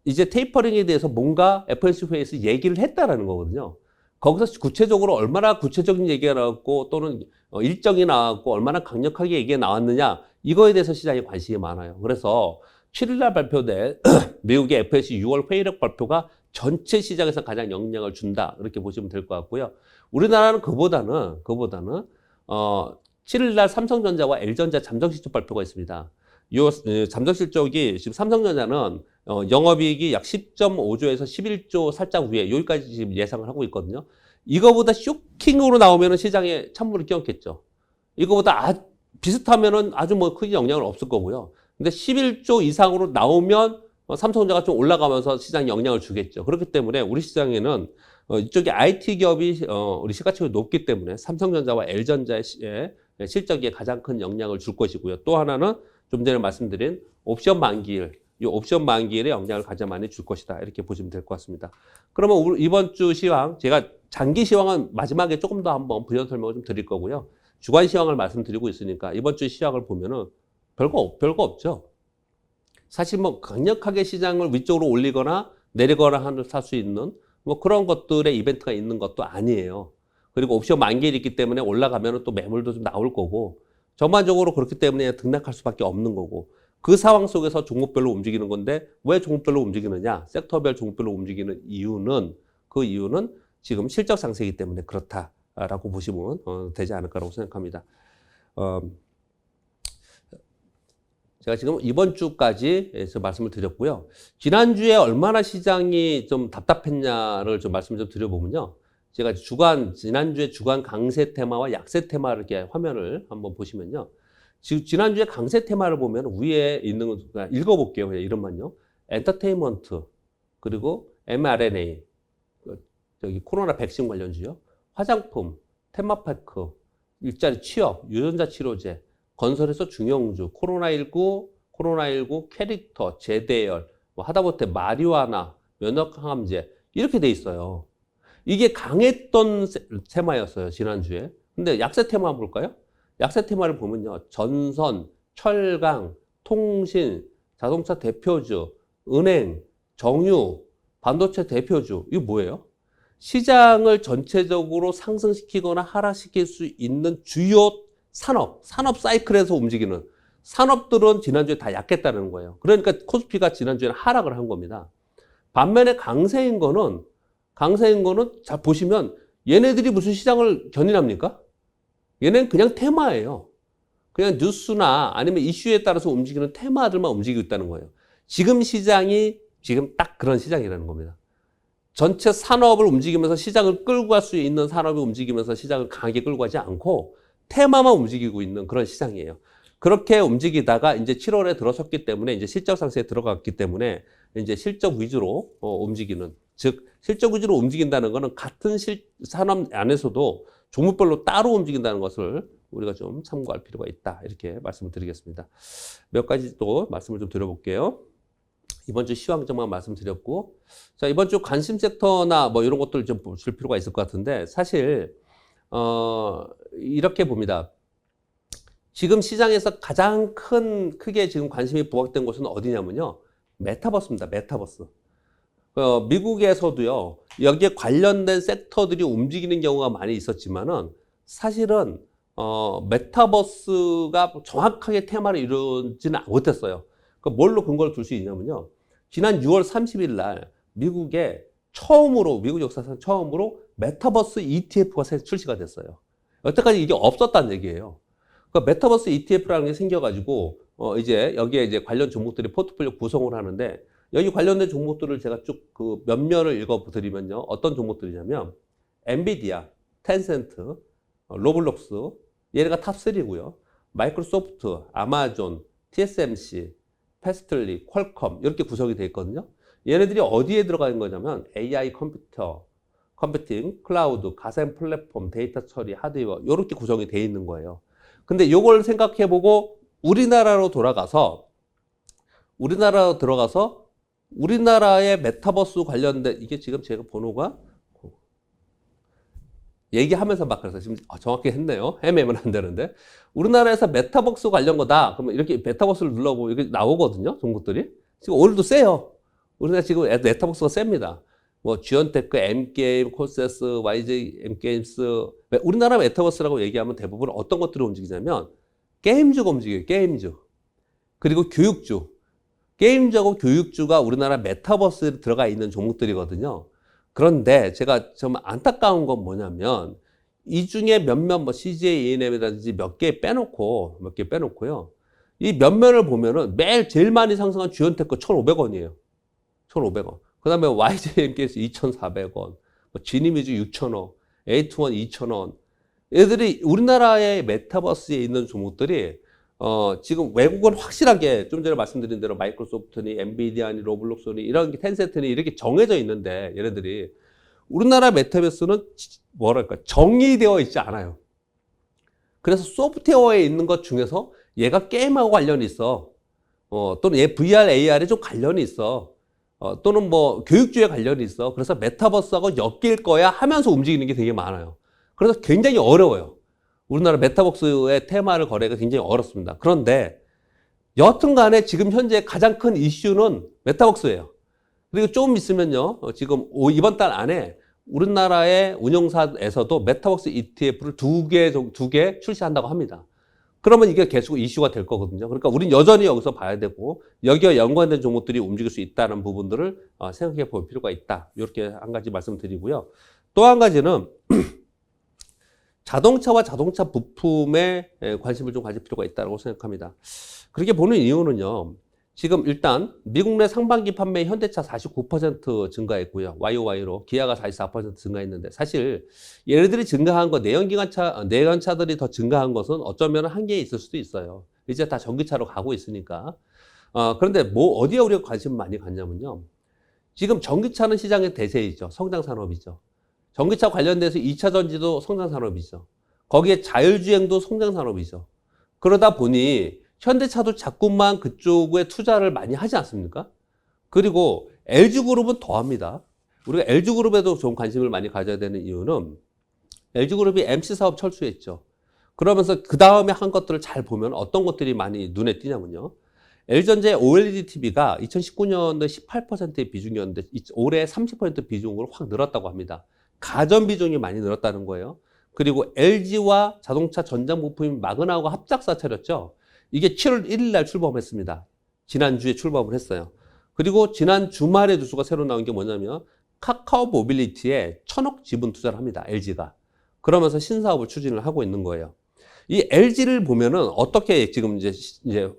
이제 테이퍼링에 대해서 뭔가 FOMC 회의에서 얘기를 했다라는 거거든요. 거기서 구체적으로 얼마나 구체적인 얘기가 나왔고 또는 일정이 나왔고 얼마나 강력하게 얘기가 나왔느냐 이거에 대해서 시장에 관심이 많아요. 그래서 7일날 발표된 미국의 FOMC 6월 회의록 발표가 전체 시장에서 가장 영향을 준다 이렇게 보시면 될 것 같고요. 우리나라는 그보다는 7일날 삼성전자와 LG전자 잠정실적 발표가 있습니다. 이 잠정실적이 지금 삼성전자는 영업이익이 약 10.5조에서 11조 살짝 위에 여기까지 지금 예상을 하고 있거든요. 이거보다 쇼킹으로 나오면은 시장에 찬물을 끼얹겠죠. 이거보다 비슷하면은 아주 뭐 크게 영향은 없을 거고요. 근데 11조 이상으로 나오면 삼성전자가 좀 올라가면서 시장에 영향을 주겠죠. 그렇기 때문에 우리 시장에는 이쪽에 IT 기업이 우리 시가총액이 높기 때문에 삼성전자와 L전자의 실적에 가장 큰 영향을 줄 것이고요. 또 하나는 좀 전에 말씀드린 옵션 만기일, 이 옵션 만기일에 영향을 가장 많이 줄 것이다. 이렇게 보시면 될 것 같습니다. 그러면 이번 주 시황, 제가 장기 시황은 마지막에 조금 더 한번 부연 설명을 좀 드릴 거고요. 주간 시황을 말씀드리고 있으니까 이번 주 시황을 보면은 별거 없죠. 사실 뭐 강력하게 시장을 위쪽으로 올리거나 내리거나 할 수 있는 뭐 그런 것들의 이벤트가 있는 것도 아니에요. 그리고 옵션 만기일이 있기 때문에 올라가면 또 매물도 좀 나올 거고 전반적으로 그렇기 때문에 등락할 수밖에 없는 거고 그 상황 속에서 종목별로 움직이는 건데 왜 종목별로 움직이느냐? 섹터별 종목별로 움직이는 이유는 그 이유는 지금 실적 상세이기 때문에 그렇다라고 보시면 되지 않을까라고 생각합니다. 제가 지금 이번 주까지 해서 말씀을 드렸고요. 지난주에 얼마나 시장이 좀 답답했냐를 좀 말씀을 좀 드려보면요. 제가 지난주에 주간 강세 테마와 약세 테마를 이렇게 화면을 한번 보시면요. 지난주에 강세 테마를 보면 위에 있는 거 그냥 읽어볼게요. 이름만요. 엔터테인먼트, 그리고 mRNA, 저기 코로나 백신 관련주요. 화장품, 테마파크, 일자리 취업, 유전자 치료제, 건설에서 중형주, 코로나19 캐릭터, 제대열, 뭐 하다못해 마리화나, 면역항암제 이렇게 돼 있어요. 이게 강했던 테마였어요, 지난주에. 근데 약세 테마 한번 볼까요? 약세 테마를 보면요. 전선, 철강, 통신, 자동차 대표주, 은행, 정유, 반도체 대표주. 이거 뭐예요? 시장을 전체적으로 상승시키거나 하락시킬 수 있는 주요 산업 사이클에서 움직이는 산업들은 지난주에 다 약했다는 거예요. 그러니까 코스피가 지난주에는 하락을 한 겁니다. 반면에 강세인 거는 자 보시면 얘네들이 무슨 시장을 견인합니까? 얘네는 그냥 테마예요. 그냥 뉴스나 아니면 이슈에 따라서 움직이는 테마들만 움직이고 있다는 거예요. 지금 시장이 지금 딱 그런 시장이라는 겁니다. 전체 산업을 움직이면서 시장을 끌고 갈 수 있는 산업이 움직이면서 시장을 강하게 끌고 가지 않고 테마만 움직이고 있는 그런 시장이에요. 그렇게 움직이다가 이제 7월에 들어섰기 때문에 이제 실적 상세에 들어갔기 때문에 이제 실적 위주로 움직이는, 즉 실적 위주로 움직인다는 것은 같은 산업 안에서도 종목별로 따로 움직인다는 것을 우리가 좀 참고할 필요가 있다. 이렇게 말씀을 드리겠습니다. 몇 가지 또 말씀을 좀 드려볼게요. 이번 주 시황정만 말씀드렸고, 자, 이번 주 관심 섹터나 뭐 이런 것들 좀 보실 필요가 있을 것 같은데, 사실, 이렇게 봅니다. 지금 시장에서 가장 크게 지금 관심이 부각된 곳은 어디냐면요. 메타버스입니다. 메타버스. 미국에서도요, 여기에 관련된 섹터들이 움직이는 경우가 많이 있었지만은, 사실은, 메타버스가 정확하게 테마를 이루지는 못했어요. 뭘로 근거를 둘 수 있냐면요. 지난 6월 30일 날 미국에 미국 역사상 처음으로 메타버스 ETF가 출시가 됐어요. 여태까지 이게 없었다는 얘기예요. 그러니까 메타버스 ETF라는 게 생겨가지고, 이제 여기에 이제 관련 종목들이 포트폴리오 구성을 하는데, 여기 관련된 종목들을 제가 쭉 그 면면을 읽어드리면요. 어떤 종목들이냐면, 엔비디아, 텐센트, 로블록스, 얘네가 탑3고요. 마이크로소프트, 아마존, TSMC, 패스틀리, 퀄컴 이렇게 구성이 되어 있거든요. 얘네들이 어디에 들어가 있는 거냐면 AI 컴퓨팅, 클라우드, 가상 플랫폼, 데이터 처리, 하드웨어 이렇게 구성이 되어 있는 거예요. 근데 이걸 생각해보고 우리나라로 들어가서 우리나라의 메타버스 관련된 이게 지금 제가 번호가 얘기하면서 막 그래서 지금 정확히 했네요. 헤매면 안 되는데. 우리나라에서 메타버스 관련 거다. 그러면 이렇게 메타버스를 눌러보고 이렇게 나오거든요. 종목들이. 지금 오늘도 세요. 우리나라 지금 메타버스가 셉니다. 뭐, 지언테크, M게임, 콘세스, YJ, M게임스. 우리나라 메타버스라고 얘기하면 대부분 어떤 것들이 움직이냐면, 게임주가 움직여요. 게임주. 그리고 교육주. 게임주하고 교육주가 우리나라 메타버스에 들어가 있는 종목들이거든요. 그런데 제가 좀 안타까운 건 뭐냐면 이 중에 몇몇 뭐 CJ ENM이라든지 몇 개 빼놓고요. 이 몇몇을 보면은 매일 제일 많이 상승한 지온테크 1,500원이에요. 1,500원. 그 다음에 YJ MKS 2,400원, 뭐 지니미주 6,000원, 에이트원 2,000원. 얘들이 우리나라의 메타버스에 있는 종목들이 지금 외국은 확실하게 좀 전에 말씀드린 대로 마이크로소프트니 엔비디아니 로블록스니 이런 게 텐센트니 이렇게 정해져 있는데 얘네들이 우리나라 메타버스는 뭐랄까 정의되어 있지 않아요. 그래서 소프트웨어에 있는 것 중에서 얘가 게임하고 관련이 있어. 또는 얘 VR, AR에 좀 관련이 있어. 또는 뭐 교육주에 관련이 있어. 그래서 메타버스하고 엮일 거야 하면서 움직이는 게 되게 많아요. 그래서 굉장히 어려워요. 우리나라 메타버스의 테마를 거래가 굉장히 어렵습니다. 그런데 여튼 간에 지금 현재 가장 큰 이슈는 메타버스예요. 그리고 좀 있으면요. 지금 이번 달 안에 우리나라의 운용사에서도 메타버스 ETF를 두 개 출시한다고 합니다. 그러면 이게 계속 이슈가 될 거거든요. 그러니까 우린 여전히 여기서 봐야 되고 여기와 연관된 종목들이 움직일 수 있다는 부분들을 생각해 볼 필요가 있다. 이렇게 한 가지 말씀드리고요. 또 한 가지는 자동차와 자동차 부품에 관심을 좀 가질 필요가 있다고 생각합니다. 그렇게 보는 이유는요. 지금 일단 미국 내 상반기 판매 현대차 49% 증가했고요. YOY로 기아가 44% 증가했는데 사실 얘네들이 증가한 거 내연차들이 더 증가한 것은 어쩌면 한계에 있을 수도 있어요. 이제 다 전기차로 가고 있으니까. 그런데 뭐 어디에 우리가 관심 많이 갖냐면요. 지금 전기차는 시장의 대세이죠. 성장 산업이죠. 전기차 관련돼서 2차 전지도 성장 산업이죠. 거기에 자율주행도 성장 산업이죠. 그러다 보니 현대차도 자꾸만 그쪽에 투자를 많이 하지 않습니까? 그리고 LG그룹은 더합니다. 우리가 LG그룹에도 좀 관심을 많이 가져야 되는 이유는 LG그룹이 MC 사업 철수했죠. 그러면서 그 다음에 한 것들을 잘 보면 어떤 것들이 많이 눈에 띄냐면요. LG전자의 OLED TV가 2019년도에 18%의 비중이었는데 올해 30% 비중으로 확 늘었다고 합니다. 가전 비중이 많이 늘었다는 거예요. 그리고 LG와 자동차 전장 부품인 마그나하고 합작사 차렸죠. 이게 7월 1일 날 출범했습니다. 지난주에 출범을 했어요. 그리고 지난 주말에 뉴스가 새로 나온 게 뭐냐면 카카오 모빌리티에 1,000억 지분 투자를 합니다. LG가. 그러면서 신사업을 추진을 하고 있는 거예요. 이 LG를 보면은 어떻게 지금 이제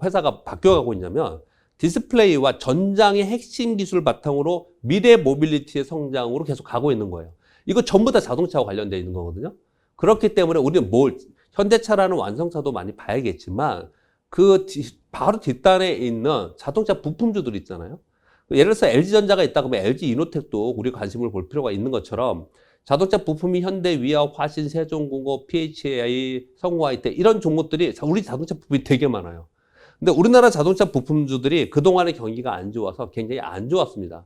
회사가 바뀌어가고 있냐면 디스플레이와 전장의 핵심 기술 바탕으로 미래 모빌리티의 성장으로 계속 가고 있는 거예요. 이거 전부 다 자동차와 관련되어 있는 거거든요. 그렇기 때문에 우리는 현대차라는 완성차도 많이 봐야겠지만 바로 뒷단에 있는 자동차 부품주들 있잖아요. 예를 들어서 LG전자가 있다 그러면 LG이노텍도 우리 관심을 볼 필요가 있는 것처럼 자동차 부품이 현대, 위아업, 화신, 세종공업, PHI, 성우하이텍 이런 종목들이 우리 자동차 부품이 되게 많아요. 근데 우리나라 자동차 부품주들이 그동안의 경기가 안 좋아서 굉장히 안 좋았습니다.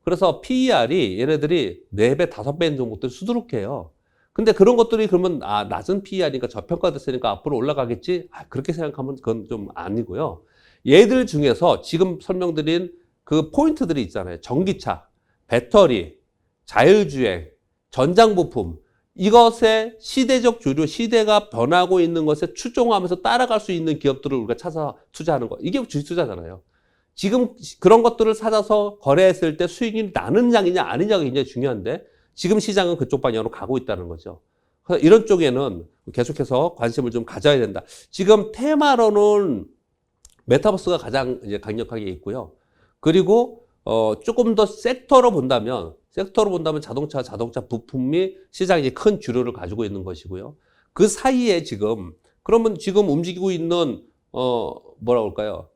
그래서 PER이 얘네들이 4배, 5배인 종목들이 수두룩해요. 근데 그런 것들이 그러면 낮은 PER이니까 저평가됐으니까 앞으로 올라가겠지? 그렇게 생각하면 그건 좀 아니고요. 얘들 중에서 지금 설명드린 그 포인트들이 있잖아요. 전기차, 배터리, 자율주행, 전장 부품 이것의 시대적 주류, 시대가 변하고 있는 것에 추종하면서 따라갈 수 있는 기업들을 우리가 찾아 투자하는 거. 이게 주식 투자잖아요. 지금 그런 것들을 찾아서 거래했을 때 수익이 나는 양이냐 아니냐가 굉장히 중요한데 지금 시장은 그쪽 방향으로 가고 있다는 거죠. 그래서 이런 쪽에는 계속해서 관심을 좀 가져야 된다. 지금 테마로는 메타버스가 가장 이제 강력하게 있고요. 그리고 조금 더 섹터로 본다면 자동차 부품이 시장이 큰 주류를 가지고 있는 것이고요. 그 사이에 그러면 지금 움직이고 있는 뭐라 그럴까요?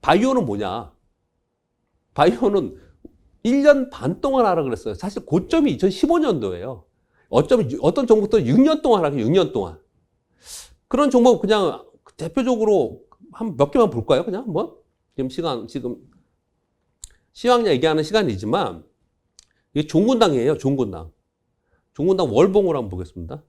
바이오는 뭐냐? 바이오는 1년 반 동안 하라 그랬어요. 사실 고점이 2015년도예요. 어떤 종목들은 6년 동안 하고 6년 동안. 그런 종목 그냥 대표적으로 한 몇 개만 볼까요? 그냥 한번? 지금 시황 얘기하는 시간이지만 이게 종군당이에요. 종군당 월봉으로 한번 보겠습니다.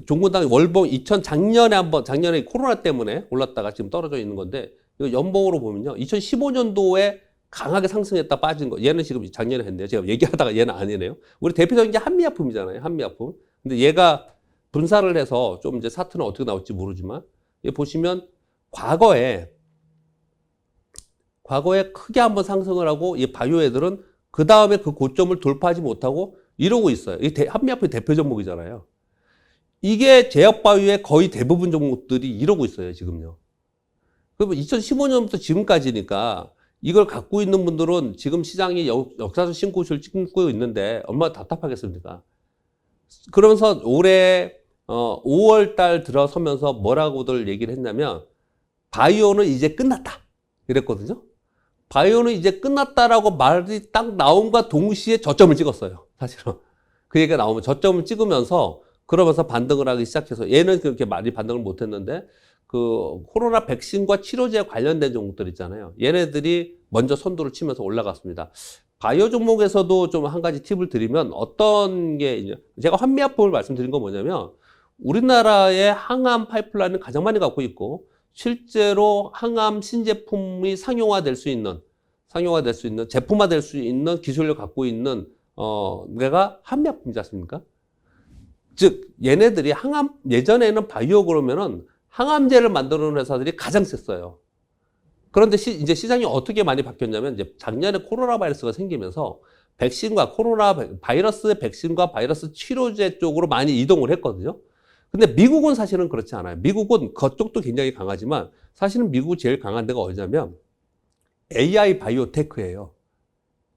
종군당 월봉 작년에 코로나 때문에 올랐다가 지금 떨어져 있는 건데 이거 연봉으로 보면요. 2015년도에 강하게 상승했다 빠진 거. 얘는 지금 작년에 했네요. 제가 얘기하다가 얘는 아니네요. 우리 대표적인 게 한미약품이잖아요. 한미약품. 근데 얘가 분사를 해서 좀 이제 사트는 어떻게 나올지 모르지만 얘 보시면 과거에 크게 한번 상승을 하고 이 바이오 애들은 그 다음에 그 고점을 돌파하지 못하고 이러고 있어요. 이 한미약품이 대표 종목이잖아요. 이게 제약바이오의 거의 대부분 종목들이 이러고 있어요. 지금요. 그러면 2015년부터 지금까지니까 이걸 갖고 있는 분들은 지금 시장이 역사적 신고를 찍고 있는데 얼마나 답답하겠습니까? 그러면서 올해 5월 달 들어서면서 뭐라고들 얘기를 했냐면 바이오는 이제 끝났다 이랬거든요. 바이오는 이제 끝났다라고 말이 딱 나온과 동시에 저점을 찍었어요. 사실은 그 얘기가 나오면 저점을 찍으면서 그러면서 반등을 하기 시작해서 얘는 그렇게 많이 반등을 못했는데 그 코로나 백신과 치료제 관련된 종목들 있잖아요. 얘네들이 먼저 선두를 치면서 올라갔습니다. 바이오 종목에서도 좀 한 가지 팁을 드리면 어떤 게 이제 제가 환미약품을 말씀드린 건 뭐냐면 우리나라의 항암 파이프라인을 가장 많이 갖고 있고 실제로 항암 신제품이 상용화될 수 있는 제품화될 수 있는 기술을 갖고 있는 내가 한미약품이지 않습니까? 즉 얘네들이 항암 예전에는 바이오 그러면은 항암제를 만드는 회사들이 가장 셌어요. 그런데 이제 시장이 어떻게 많이 바뀌었냐면 이제 작년에 코로나 바이러스가 생기면서 백신과 코로나 바이러스 백신과 바이러스 치료제 쪽으로 많이 이동을 했거든요. 근데 미국은 사실은 그렇지 않아요. 미국은 그쪽도 굉장히 강하지만 사실은 미국이 제일 강한 데가 어디냐면 AI 바이오테크예요.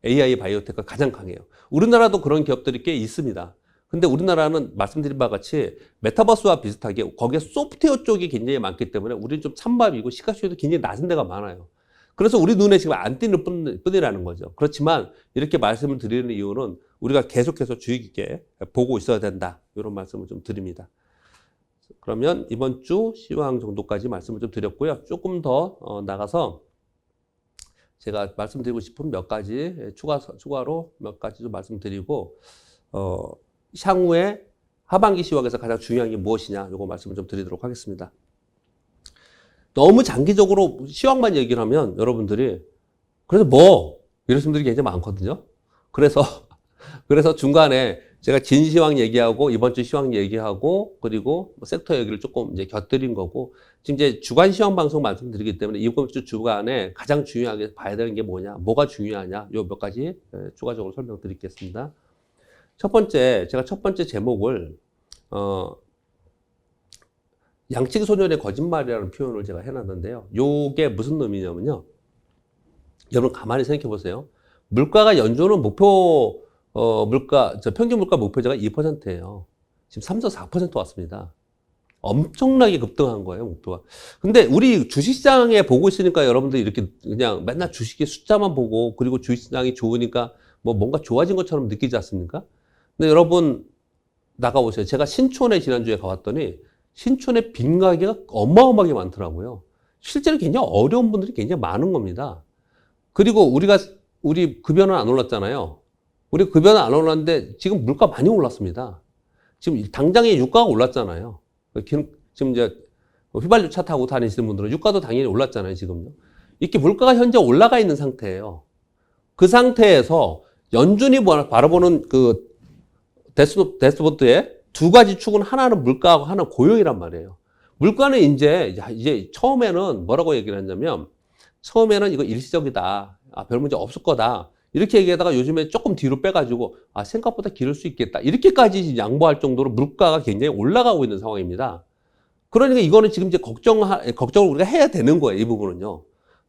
AI 바이오테크가 가장 강해요. 우리나라도 그런 기업들이 꽤 있습니다. 근데 우리나라는 말씀드린 바와 같이 메타버스와 비슷하게 거기에 소프트웨어 쪽이 굉장히 많기 때문에 우리는 좀 찬밥이고 시가총액도 굉장히 낮은 데가 많아요. 그래서 우리 눈에 지금 안 띄는 뿐이라는 거죠. 그렇지만 이렇게 말씀을 드리는 이유는 우리가 계속해서 주의 깊게 보고 있어야 된다. 이런 말씀을 좀 드립니다. 그러면 이번 주 시황 정도까지 말씀을 좀 드렸고요. 조금 더 나가서 제가 말씀드리고 싶은 몇 가지 추가로 몇 가지 좀 말씀드리고 향후에 하반기 시황에서 가장 중요한 게 무엇이냐 이거 말씀을 좀 드리도록 하겠습니다. 너무 장기적으로 시황만 얘기를 하면 여러분들이 그래서 뭐 이러시는 분들이 굉장히 많거든요. 그래서 중간에 제가 긴 시황 얘기하고 이번 주 시황 얘기하고 그리고 섹터 얘기를 조금 이제 곁들인 거고 지금 이제 주간 시황 방송 말씀드리기 때문에 이번 주 주간에 가장 중요하게 봐야 되는 게 뭐냐, 뭐가 중요하냐 요 몇 가지 추가적으로 설명드리겠습니다. 제가 첫 번째 제목을 양치기 소년의 거짓말이라는 표현을 제가 해놨는데요. 요게 무슨 의미냐면요. 여러분 가만히 생각해 보세요. 물가가 연준은 평균 물가 목표제가 2%예요. 지금 3.4% 왔습니다. 엄청나게 급등한 거예요, 목표가. 근데 우리 주식시장에 보고 있으니까 여러분들이 이렇게 그냥 맨날 주식의 숫자만 보고 그리고 주식시장이 좋으니까 뭐 뭔가 좋아진 것처럼 느끼지 않습니까? 근데 여러분 나가보세요. 제가 신촌에 지난주에 가봤더니 신촌에 빈 가게가 어마어마하게 많더라고요. 실제로 굉장히 어려운 분들이 굉장히 많은 겁니다. 그리고 우리 급여는 안 올랐잖아요. 우리 급여는 안 올랐는데 지금 물가 많이 올랐습니다. 지금 당장에 유가가 올랐잖아요. 지금 이제 휘발유 차 타고 다니시는 분들은 유가도 당연히 올랐잖아요, 지금요. 이렇게 물가가 현재 올라가 있는 상태예요. 그 상태에서 연준이 바라보는 그 데스보드에 두 가지 축은 하나는 물가하고 하나는 고용이란 말이에요. 물가는 이제 처음에는 뭐라고 얘기를 했냐면 처음에는 이거 일시적이다. 별 문제 없을 거다. 이렇게 얘기하다가 요즘에 조금 뒤로 빼가지고 생각보다 기를 수 있겠다. 이렇게까지 양보할 정도로 물가가 굉장히 올라가고 있는 상황입니다. 그러니까 이거는 지금 이제 걱정을 우리가 해야 되는 거예요. 이 부분은요.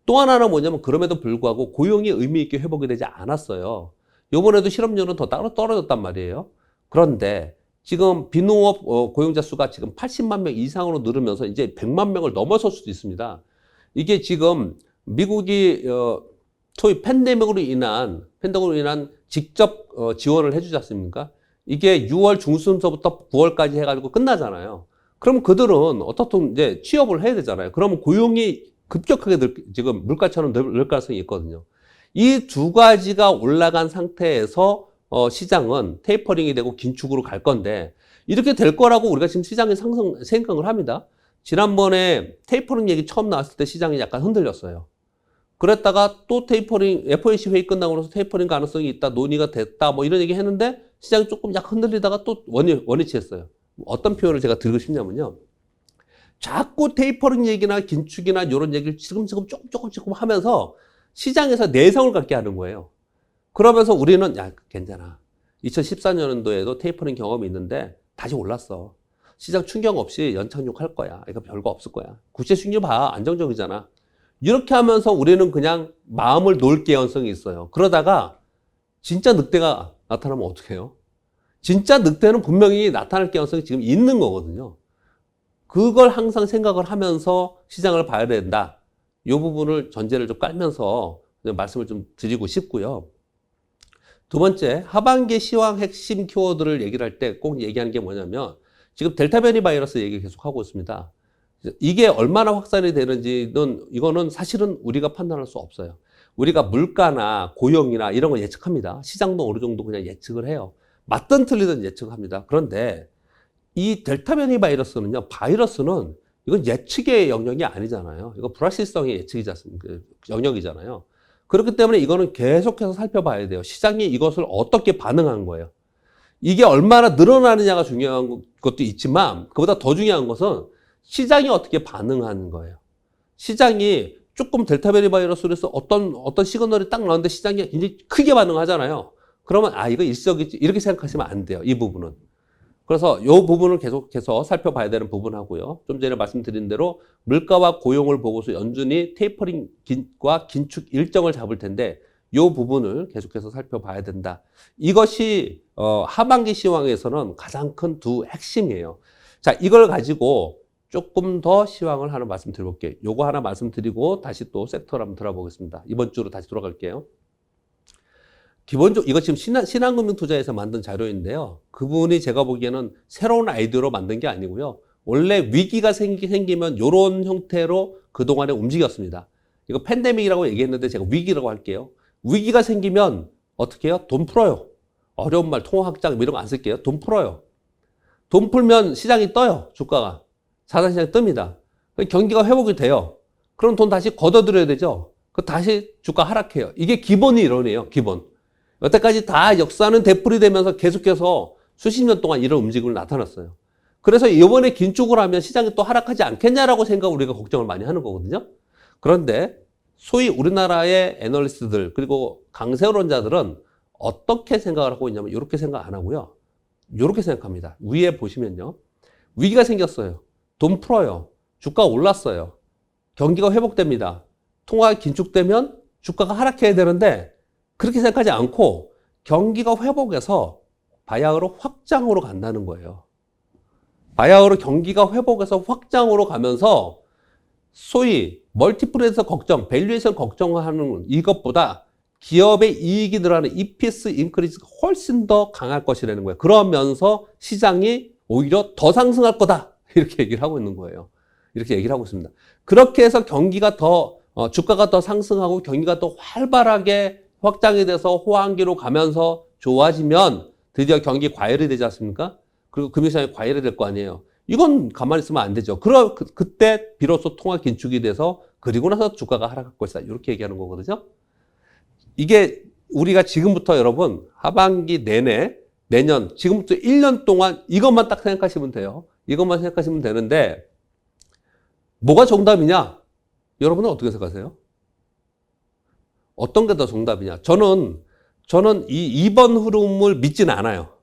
또 하나는 뭐냐면 그럼에도 불구하고 고용이 의미 있게 회복이 되지 않았어요. 이번에도 실업률은 더 떨어졌단 말이에요. 그런데 지금 비농업 고용자 수가 지금 80만 명 이상으로 늘으면서 이제 100만 명을 넘어설 수도 있습니다. 이게 지금 미국이 소위 팬데믹으로 인한 직접 지원을 해주지 않습니까? 이게 6월 중순서부터 9월까지 해가지고 끝나잖아요. 그럼 그들은 어떻든 이제 취업을 해야 되잖아요. 그러면 고용이 급격하게 지금 물가처럼 늘 가능성이 있거든요. 이 두 가지가 올라간 상태에서 시장은 테이퍼링이 되고 긴축으로 갈 건데 이렇게 될 거라고 우리가 지금 시장에 생각을 합니다. 지난번에 테이퍼링 얘기 처음 나왔을 때 시장이 약간 흔들렸어요. 그랬다가 또 테이퍼링, FOMC 회의 끝나고 나서 테이퍼링 가능성이 있다, 논의가 됐다, 뭐 이런 얘기 했는데 시장이 조금 약간 흔들리다가 또 원위치했어요. 어떤 표현을 제가 드리고 싶냐면요. 자꾸 테이퍼링 얘기나 긴축이나 이런 얘기를 조금 하면서 시장에서 내성을 갖게 하는 거예요. 그러면서 우리는 괜찮아. 2014년도에도 테이퍼링 경험이 있는데 다시 올랐어. 시장 충격 없이 연착륙할 거야. 이거 별거 없을 거야. 국채 수익률 봐. 안정적이잖아. 이렇게 하면서 우리는 그냥 마음을 놓을 개연성이 있어요. 그러다가 진짜 늑대가 나타나면 어떻게 해요? 진짜 늑대는 분명히 나타날 개연성이 지금 있는 거거든요. 그걸 항상 생각을 하면서 시장을 봐야 된다. 이 부분을 전제를 좀 깔면서 말씀을 좀 드리고 싶고요. 두 번째, 하반기 시황 핵심 키워드를 얘기를 할 때 꼭 얘기하는 게 뭐냐면 지금 델타 변이 바이러스 얘기 계속 하고 있습니다. 이게 얼마나 확산이 되는지는 이거는 사실은 우리가 판단할 수 없어요. 우리가 물가나 고용이나 이런 거 예측합니다. 시장도 어느 정도 그냥 예측을 해요. 맞든 틀리든 예측합니다. 그런데 이 델타 변이 바이러스는요, 바이러스는 이건 예측의 영역이 아니잖아요. 이거 불확실성의 예측이지 않습니까? 영역이잖아요. 그렇기 때문에 이거는 계속해서 살펴봐야 돼요. 시장이 이것을 어떻게 반응한 거예요. 이게 얼마나 늘어나느냐가 중요한 것도 있지만 그보다 더 중요한 것은 시장이 어떻게 반응하는 거예요. 시장이 조금 델타 변이 바이러스로 해서 어떤 시그널이 딱 나오는데 시장이 굉장히 크게 반응하잖아요. 그러면 이거 일시적이지 이렇게 생각하시면 안 돼요. 이 부분은. 그래서 이 부분을 계속해서 살펴봐야 되는 부분하고요. 좀 전에 말씀드린 대로 물가와 고용을 보고서 연준이 테이퍼링과 긴축 일정을 잡을 텐데 이 부분을 계속해서 살펴봐야 된다. 이것이 하반기 시황에서는 가장 큰 두 핵심이에요. 자, 이걸 가지고 조금 더 시황을 하나 말씀드려볼게요. 요거 하나 말씀드리고 다시 또 섹터를 한번 들어보겠습니다. 이번 주로 다시 돌아갈게요. 기본적으로 이거 지금 신한금융투자에서 만든 자료인데요. 그분이 제가 보기에는 새로운 아이디어로 만든 게 아니고요. 원래 위기가 생기면 이런 형태로 그동안에 움직였습니다. 이거 팬데믹이라고 얘기했는데 제가 위기라고 할게요. 위기가 생기면 어떻게 해요? 돈 풀어요. 어려운 말, 통화확장 이런 거 안 쓸게요. 돈 풀어요. 돈 풀면 시장이 떠요. 주가가. 자산시장이 뜹니다. 경기가 회복이 돼요. 그럼 돈 다시 걷어들여야 되죠. 그 다시 주가 하락해요. 이게 기본이 이론이에요. 기본. 여태까지 다 역사는 되풀이되면서 계속해서 수십 년 동안 이런 움직임을 나타났어요. 그래서 이번에 긴축을 하면 시장이 또 하락하지 않겠냐라고 생각을 우리가 걱정을 많이 하는 거거든요. 그런데 소위 우리나라의 애널리스트들 그리고 강세론자들은 어떻게 생각을 하고 있냐면 이렇게 생각 안 하고요. 이렇게 생각합니다. 위에 보시면요. 위기가 생겼어요. 돈 풀어요. 주가 올랐어요. 경기가 회복됩니다. 통화가 긴축되면 주가가 하락해야 되는데 그렇게 생각하지 않고 경기가 회복해서 바야흐로 확장으로 간다는 거예요. 바야흐로 경기가 회복해서 확장으로 가면서 소위 멀티플에서 걱정, 밸류에이션 걱정하는 이것보다 기업의 이익이 늘어나는 EPS 인크리스가 훨씬 더 강할 것이라는 거예요. 그러면서 시장이 오히려 더 상승할 거다. 이렇게 얘기를 하고 있는 거예요. 이렇게 얘기를 하고 있습니다. 그렇게 해서 경기가 주가가 더 상승하고 경기가 더 활발하게 확장이 돼서 호황기로 가면서 좋아지면 드디어 경기 과열이 되지 않습니까? 그리고 금융시장이 과열이 될 거 아니에요. 이건 가만히 있으면 안 되죠. 그때 비로소 통화 긴축이 돼서 그리고 나서 주가가 하락할 것이다. 이렇게 얘기하는 거거든요. 이게 우리가 지금부터 여러분 하반기 내내 내년 지금부터 1년 동안 이것만 딱 생각하시면 돼요. 이것만 생각하시면 되는데 뭐가 정답이냐? 여러분은 어떻게 생각하세요? 어떤 게 더 정답이냐? 저는 이번 흐름을 믿지는 않아요.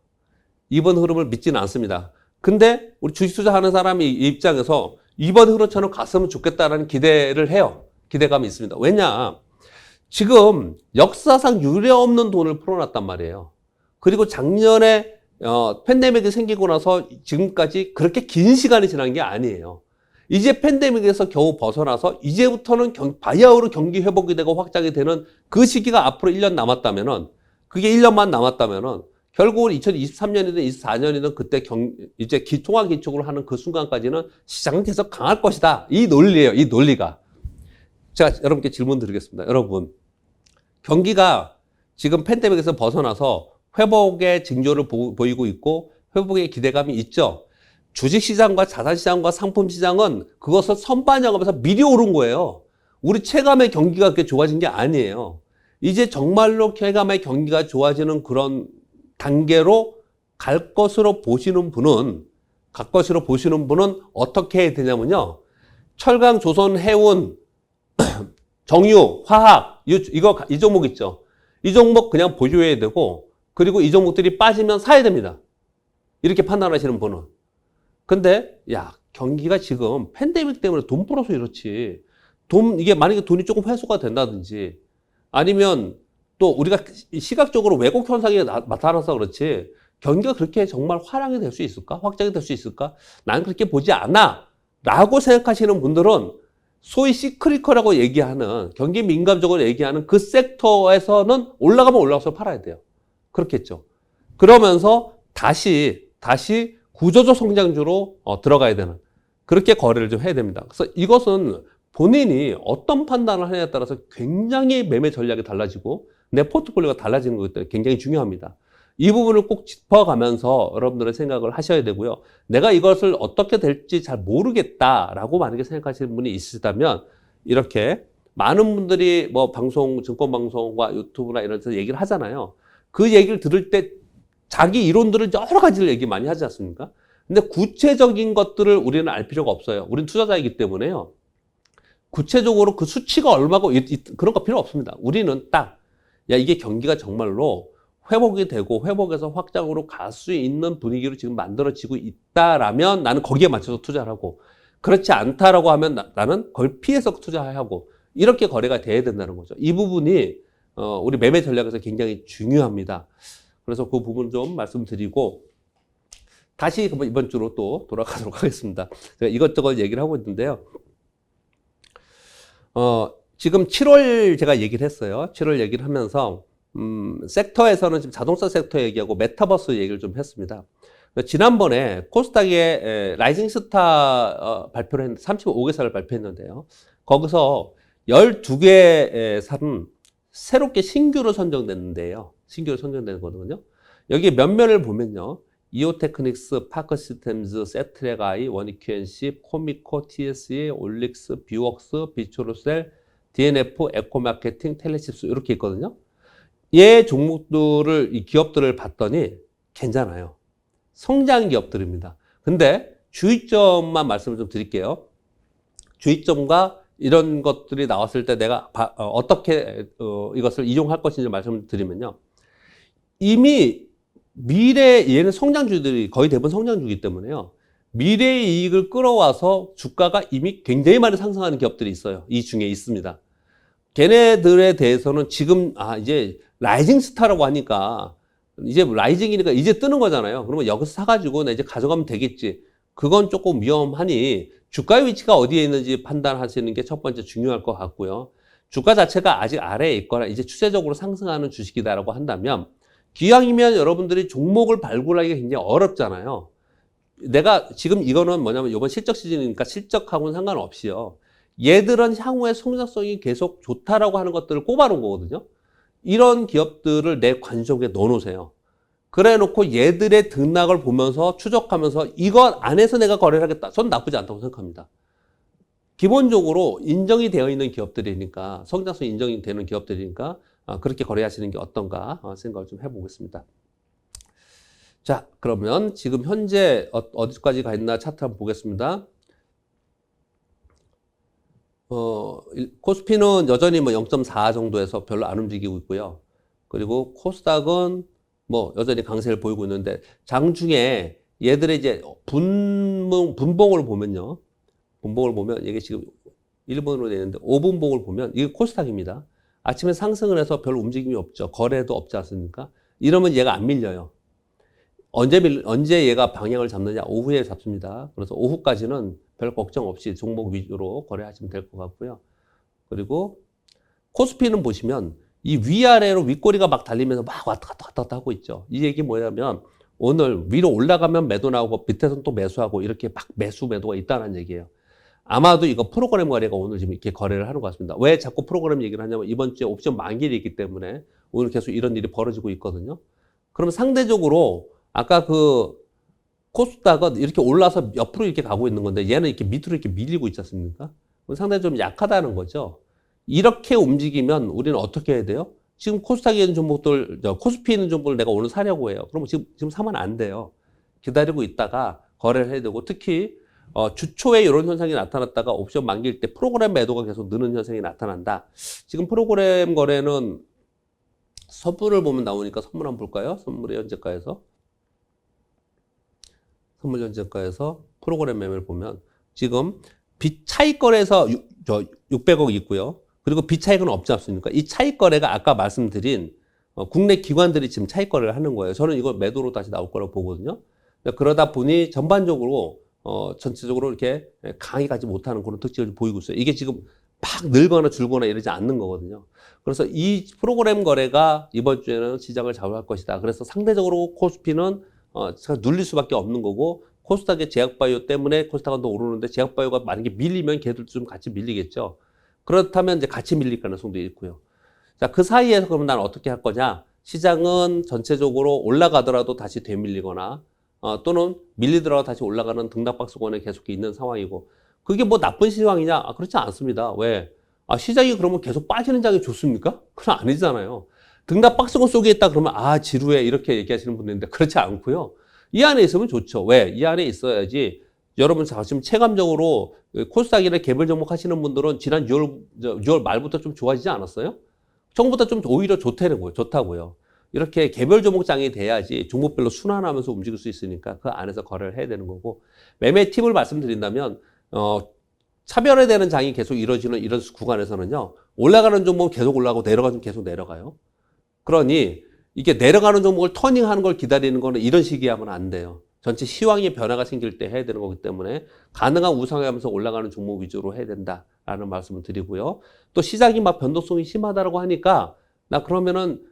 이번 흐름을 믿지는 않습니다. 근데 우리 주식 투자하는 사람이 입장에서 이번 흐름처럼 갔으면 좋겠다라는 기대를 해요. 기대감이 있습니다. 왜냐? 지금 역사상 유례 없는 돈을 풀어놨단 말이에요. 그리고 작년에 팬데믹이 생기고 나서 지금까지 그렇게 긴 시간이 지난 게 아니에요. 이제 팬데믹에서 겨우 벗어나서 이제부터는 바야흐로 경기 회복이 되고 확장이 되는 그 시기가 앞으로 1년 남았다면은 그게 1년만 남았다면은 결국은 2023년이든 24년이든 그때 이제 통화 긴축을 하는 그 순간까지는 시장은 계속 강할 것이다. 이 논리예요. 이 논리가. 제가 여러분께 질문 드리겠습니다. 여러분, 경기가 지금 팬데믹에서 벗어나서 회복의 징조를 보이고 있고 회복의 기대감이 있죠. 주식시장과 자산시장과 상품시장은 그것을 선반영하면서 미리 오른 거예요. 우리 체감의 경기가 그렇게 좋아진 게 아니에요. 이제 정말로 체감의 경기가 좋아지는 그런 단계로 갈 것으로 보시는 분은 어떻게 해야 되냐면요. 철강, 조선, 해운, 정유, 화학, 이 종목 있죠. 이 종목 그냥 보유해야 되고, 그리고 이 종목들이 빠지면 사야 됩니다. 이렇게 판단하시는 분은. 근데, 경기가 지금 팬데믹 때문에 돈 풀어서 이렇지. 이게 만약에 돈이 조금 회수가 된다든지 아니면 또 우리가 시각적으로 왜곡 현상이 나타나서 그렇지 경기가 그렇게 정말 화랑이 될 수 있을까? 확장이 될 수 있을까? 나는 그렇게 보지 않아. 라고 생각하시는 분들은 소위 시크릿커라고 얘기하는 경기 민감적으로 얘기하는 그 섹터에서는 올라가면 올라가서 팔아야 돼요. 그렇겠죠. 그러면서 다시 구조적 성장주로 들어가야 되는 그렇게 거래를 좀 해야 됩니다. 그래서 이것은 본인이 어떤 판단을 하느냐에 따라서 굉장히 매매 전략이 달라지고 내 포트폴리오가 달라지는 것이 굉장히 중요합니다. 이 부분을 꼭 짚어가면서 여러분들의 생각을 하셔야 되고요. 내가 이것을 어떻게 될지 잘 모르겠다라고 만약에 생각하시는 분이 있으시다면 이렇게 많은 분들이 뭐 증권 방송과 유튜브나 이런 데서 얘기를 하잖아요. 그 얘기를 들을 때 자기 이론들을 여러 가지를 얘기 많이 하지 않습니까? 근데 구체적인 것들을 우리는 알 필요가 없어요. 우리는 투자자이기 때문에요. 구체적으로 그 수치가 얼마고 그런 거 필요 없습니다. 우리는 이게 경기가 정말로 회복이 되고 회복에서 확장으로 갈 수 있는 분위기로 지금 만들어지고 있다라면 나는 거기에 맞춰서 투자를 하고 그렇지 않다라고 하면 나는 그걸 피해서 투자하고 이렇게 거래가 돼야 된다는 거죠. 이 부분이 우리 매매 전략에서 굉장히 중요합니다. 그래서 그 부분 좀 말씀드리고 다시 이번 주로 또 돌아가도록 하겠습니다. 제가 이것저것 얘기를 하고 있는데요. 지금 7월 제가 얘기를 했어요. 7월 얘기를 하면서 섹터에서는 지금 자동차 섹터 얘기하고 메타버스 얘기를 좀 했습니다. 지난번에 코스닥의 라이징 스타 발표를 했는데 35개사를 발표했는데요. 거기서 12개의 사는 새롭게 신규로 선정됐는데요. 신규로 선정되는 거거든요. 여기 몇몇을 보면요. 이오테크닉스, 파크시스템즈, 세트랙아이, 원익QNC, 코미코, TSE, 올릭스, 뷰웍스, 비추로셀, DNF, 에코마케팅, 텔레십스 이렇게 있거든요. 얘 종목들을, 이 기업들을 봤더니 괜찮아요. 성장 기업들입니다. 근데 주의점만 말씀을 좀 드릴게요. 주의점과 이런 것들이 나왔을 때 내가 어떻게 이것을 이용할 것인지 말씀을 드리면요. 이미 얘는 성장주들이 거의 대부분 성장주이기 때문에요. 미래의 이익을 끌어와서 주가가 이미 굉장히 많이 상승하는 기업들이 있어요. 이 중에 있습니다. 걔네들에 대해서는 지금 이제 라이징 스타라고 하니까 이제 라이징이니까 이제 뜨는 거잖아요. 그러면 여기서 사가지고 나 이제 가져가면 되겠지. 그건 조금 위험하니 주가의 위치가 어디에 있는지 판단하시는 게 첫 번째 중요할 것 같고요. 주가 자체가 아직 아래에 있거나 이제 추세적으로 상승하는 주식이다라고 한다면 기왕이면 여러분들이 종목을 발굴하기가 굉장히 어렵잖아요. 내가 지금 이거는 뭐냐면 이번 실적 시즌이니까 실적하고는 상관없이요. 얘들은 향후에 성장성이 계속 좋다라고 하는 것들을 꼽아놓은 거거든요. 이런 기업들을 내 관심에 넣어놓으세요. 그래 놓고 얘들의 등락을 보면서 추적하면서 이것 안에서 내가 거래를 하겠다. 전 나쁘지 않다고 생각합니다. 기본적으로 인정이 되어 있는 기업들이니까 성장성이 인정이 되는 기업들이니까 그렇게 거래하시는 게 어떤가 생각을 좀 해보겠습니다. 자, 그러면 지금 현재 어디까지 가 있나 차트 한번 보겠습니다. 코스피는 여전히 뭐 0.4 정도에서 별로 안 움직이고 있고요. 그리고 코스닥은 뭐 여전히 강세를 보이고 있는데 장중에 얘들의 이제 분봉을 보면요. 분봉을 보면 이게 지금 1번으로 되어 있는데 5분봉을 보면 이게 코스닥입니다. 아침에 상승을 해서 별 움직임이 없죠. 거래도 없지 않습니까? 이러면 얘가 안 밀려요. 언제 얘가 방향을 잡느냐? 오후에 잡습니다. 그래서 오후까지는 별 걱정 없이 종목 위주로 거래하시면 될 것 같고요. 그리고 코스피는 보시면 이 위아래로 윗꼬리가 막 달리면서 막 왔다 갔다 하고 있죠. 이 얘기 뭐냐면 오늘 위로 올라가면 매도 나오고 밑에서는 또 매수하고 이렇게 막 매도가 있다는 얘기예요. 아마도 이거 프로그램 거래가 오늘 지금 이렇게 거래를 하는 것 같습니다. 왜 자꾸 프로그램 얘기를 하냐면 이번 주에 옵션 만기일이 있기 때문에 오늘 계속 이런 일이 벌어지고 있거든요. 그러면 상대적으로 아까 그 코스닥은 이렇게 올라서 옆으로 이렇게 가고 있는 건데 얘는 이렇게 밑으로 이렇게 밀리고 있지 않습니까? 상당히 좀 약하다는 거죠. 이렇게 움직이면 우리는 어떻게 해야 돼요? 지금 코스닥에 있는 종목들, 코스피에 있는 종목을 내가 오늘 사려고 해요. 그러면 지금 사면 안 돼요. 기다리고 있다가 거래를 해야 되고 특히 주초에 이런 현상이 나타났다가 옵션 만기일 때 프로그램 매도가 계속 느는 현상이 나타난다. 지금 프로그램 거래는 선물을 보면 나오니까 선물 한번 볼까요? 선물의 현재가에서. 선물 현재가에서 프로그램 매매를 보면 지금 차익 거래에서 저 600억 있고요. 그리고 비차익은 없지 않습니까? 이 차익 거래가 아까 말씀드린 국내 기관들이 지금 차익 거래를 하는 거예요. 저는 이걸 매도로 다시 나올 거라고 보거든요. 그러다 보니 전반적으로 전체적으로 이렇게 강하게 가지 못하는 그런 특징을 보이고 있어요. 이게 지금 막 늘거나 줄거나 이러지 않는 거거든요. 그래서 이 프로그램 거래가 이번 주에는 시장을 좌우할 것이다. 그래서 상대적으로 코스피는 눌릴 수밖에 없는 거고, 코스닥의 제약바이오 때문에 코스닥은 더 오르는데, 제약바이오가 만약에 밀리면 걔들도 좀 같이 밀리겠죠. 그렇다면 이제 같이 밀릴 가능성도 있고요. 자, 그 사이에서 그러면 난 어떻게 할 거냐? 시장은 전체적으로 올라가더라도 다시 되밀리거나 또는 밀리더라도 다시 올라가는 등락박스권에 계속 있는 상황이고, 그게 뭐 나쁜 상황이냐? 그렇지 않습니다. 왜? 시장이 그러면 계속 빠지는 장이 좋습니까? 그건 아니잖아요. 등락박스권 속에 있다 그러면 지루해 이렇게 얘기하시는 분들인데, 그렇지 않고요. 이 안에 있으면 좋죠. 왜? 이 안에 있어야지. 여러분 지금 체감적으로 코스닥이나 개별 종목 하시는 분들은 지난 6월 말부터 좀 좋아지지 않았어요? 처음보다 좀 오히려 좋다고요. 이렇게 개별 종목장이 돼야지 종목별로 순환하면서 움직일 수 있으니까 그 안에서 거래를 해야 되는 거고, 매매 팁을 말씀드린다면 차별화되는 장이 계속 이루어지는 이런 구간에서는요, 올라가는 종목은 계속 올라가고 내려가는 종목은 계속 내려가요. 그러니 이게 내려가는 종목을 터닝하는 걸 기다리는 거는 이런 시기에 하면 안 돼요. 전체 시황의 변화가 생길 때 해야 되는 거기 때문에 가능한 우상하면서 올라가는 종목 위주로 해야 된다라는 말씀을 드리고요. 또 시장이 막 변동성이 심하다라고 하니까 나 그러면은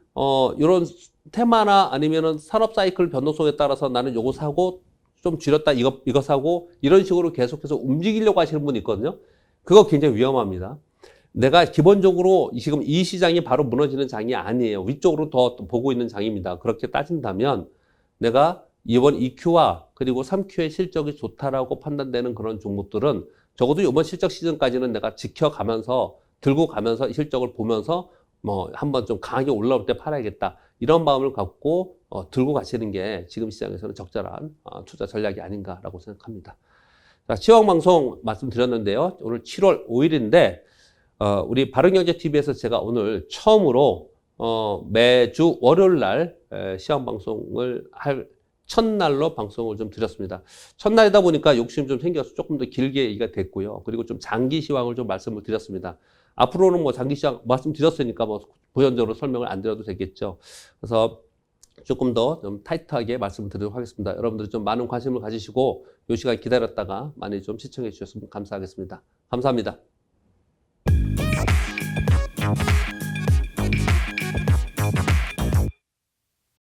이런 테마나 아니면은 산업 사이클 변동성에 따라서 나는 요거 사고 좀 줄였다 이거 사고 이런 식으로 계속해서 움직이려고 하시는 분이 있거든요. 그거 굉장히 위험합니다. 내가 기본적으로 지금 이 시장이 바로 무너지는 장이 아니에요. 위쪽으로 더 보고 있는 장입니다. 그렇게 따진다면 내가 이번 2Q와 그리고 3Q의 실적이 좋다라고 판단되는 그런 종목들은 적어도 이번 실적 시즌까지는 내가 지켜가면서 들고 가면서 실적을 보면서 뭐 한번 좀 강하게 올라올 때 팔아야겠다. 이런 마음을 갖고 들고 가시는 게 지금 시장에서는 적절한 투자 전략이 아닌가라고 생각합니다. 자, 시황방송 말씀드렸는데요. 오늘 7월 5일인데 우리 바른경제TV에서 제가 오늘 처음으로 매주 월요일 날 시황방송을 할 첫날로 방송을 좀 드렸습니다. 첫날이다 보니까 욕심 좀 생겨서 조금 더 길게 얘기가 됐고요. 그리고 좀 장기 시황을 좀 말씀을 드렸습니다. 앞으로는 뭐 장기 시황 말씀드렸으니까 뭐 보편적으로 설명을 안 드려도 되겠죠. 그래서 조금 더 좀 타이트하게 말씀을 드리도록 하겠습니다. 여러분들이 좀 많은 관심을 가지시고 이 시간 기다렸다가 많이 좀 시청해 주셨으면 감사하겠습니다. 감사합니다.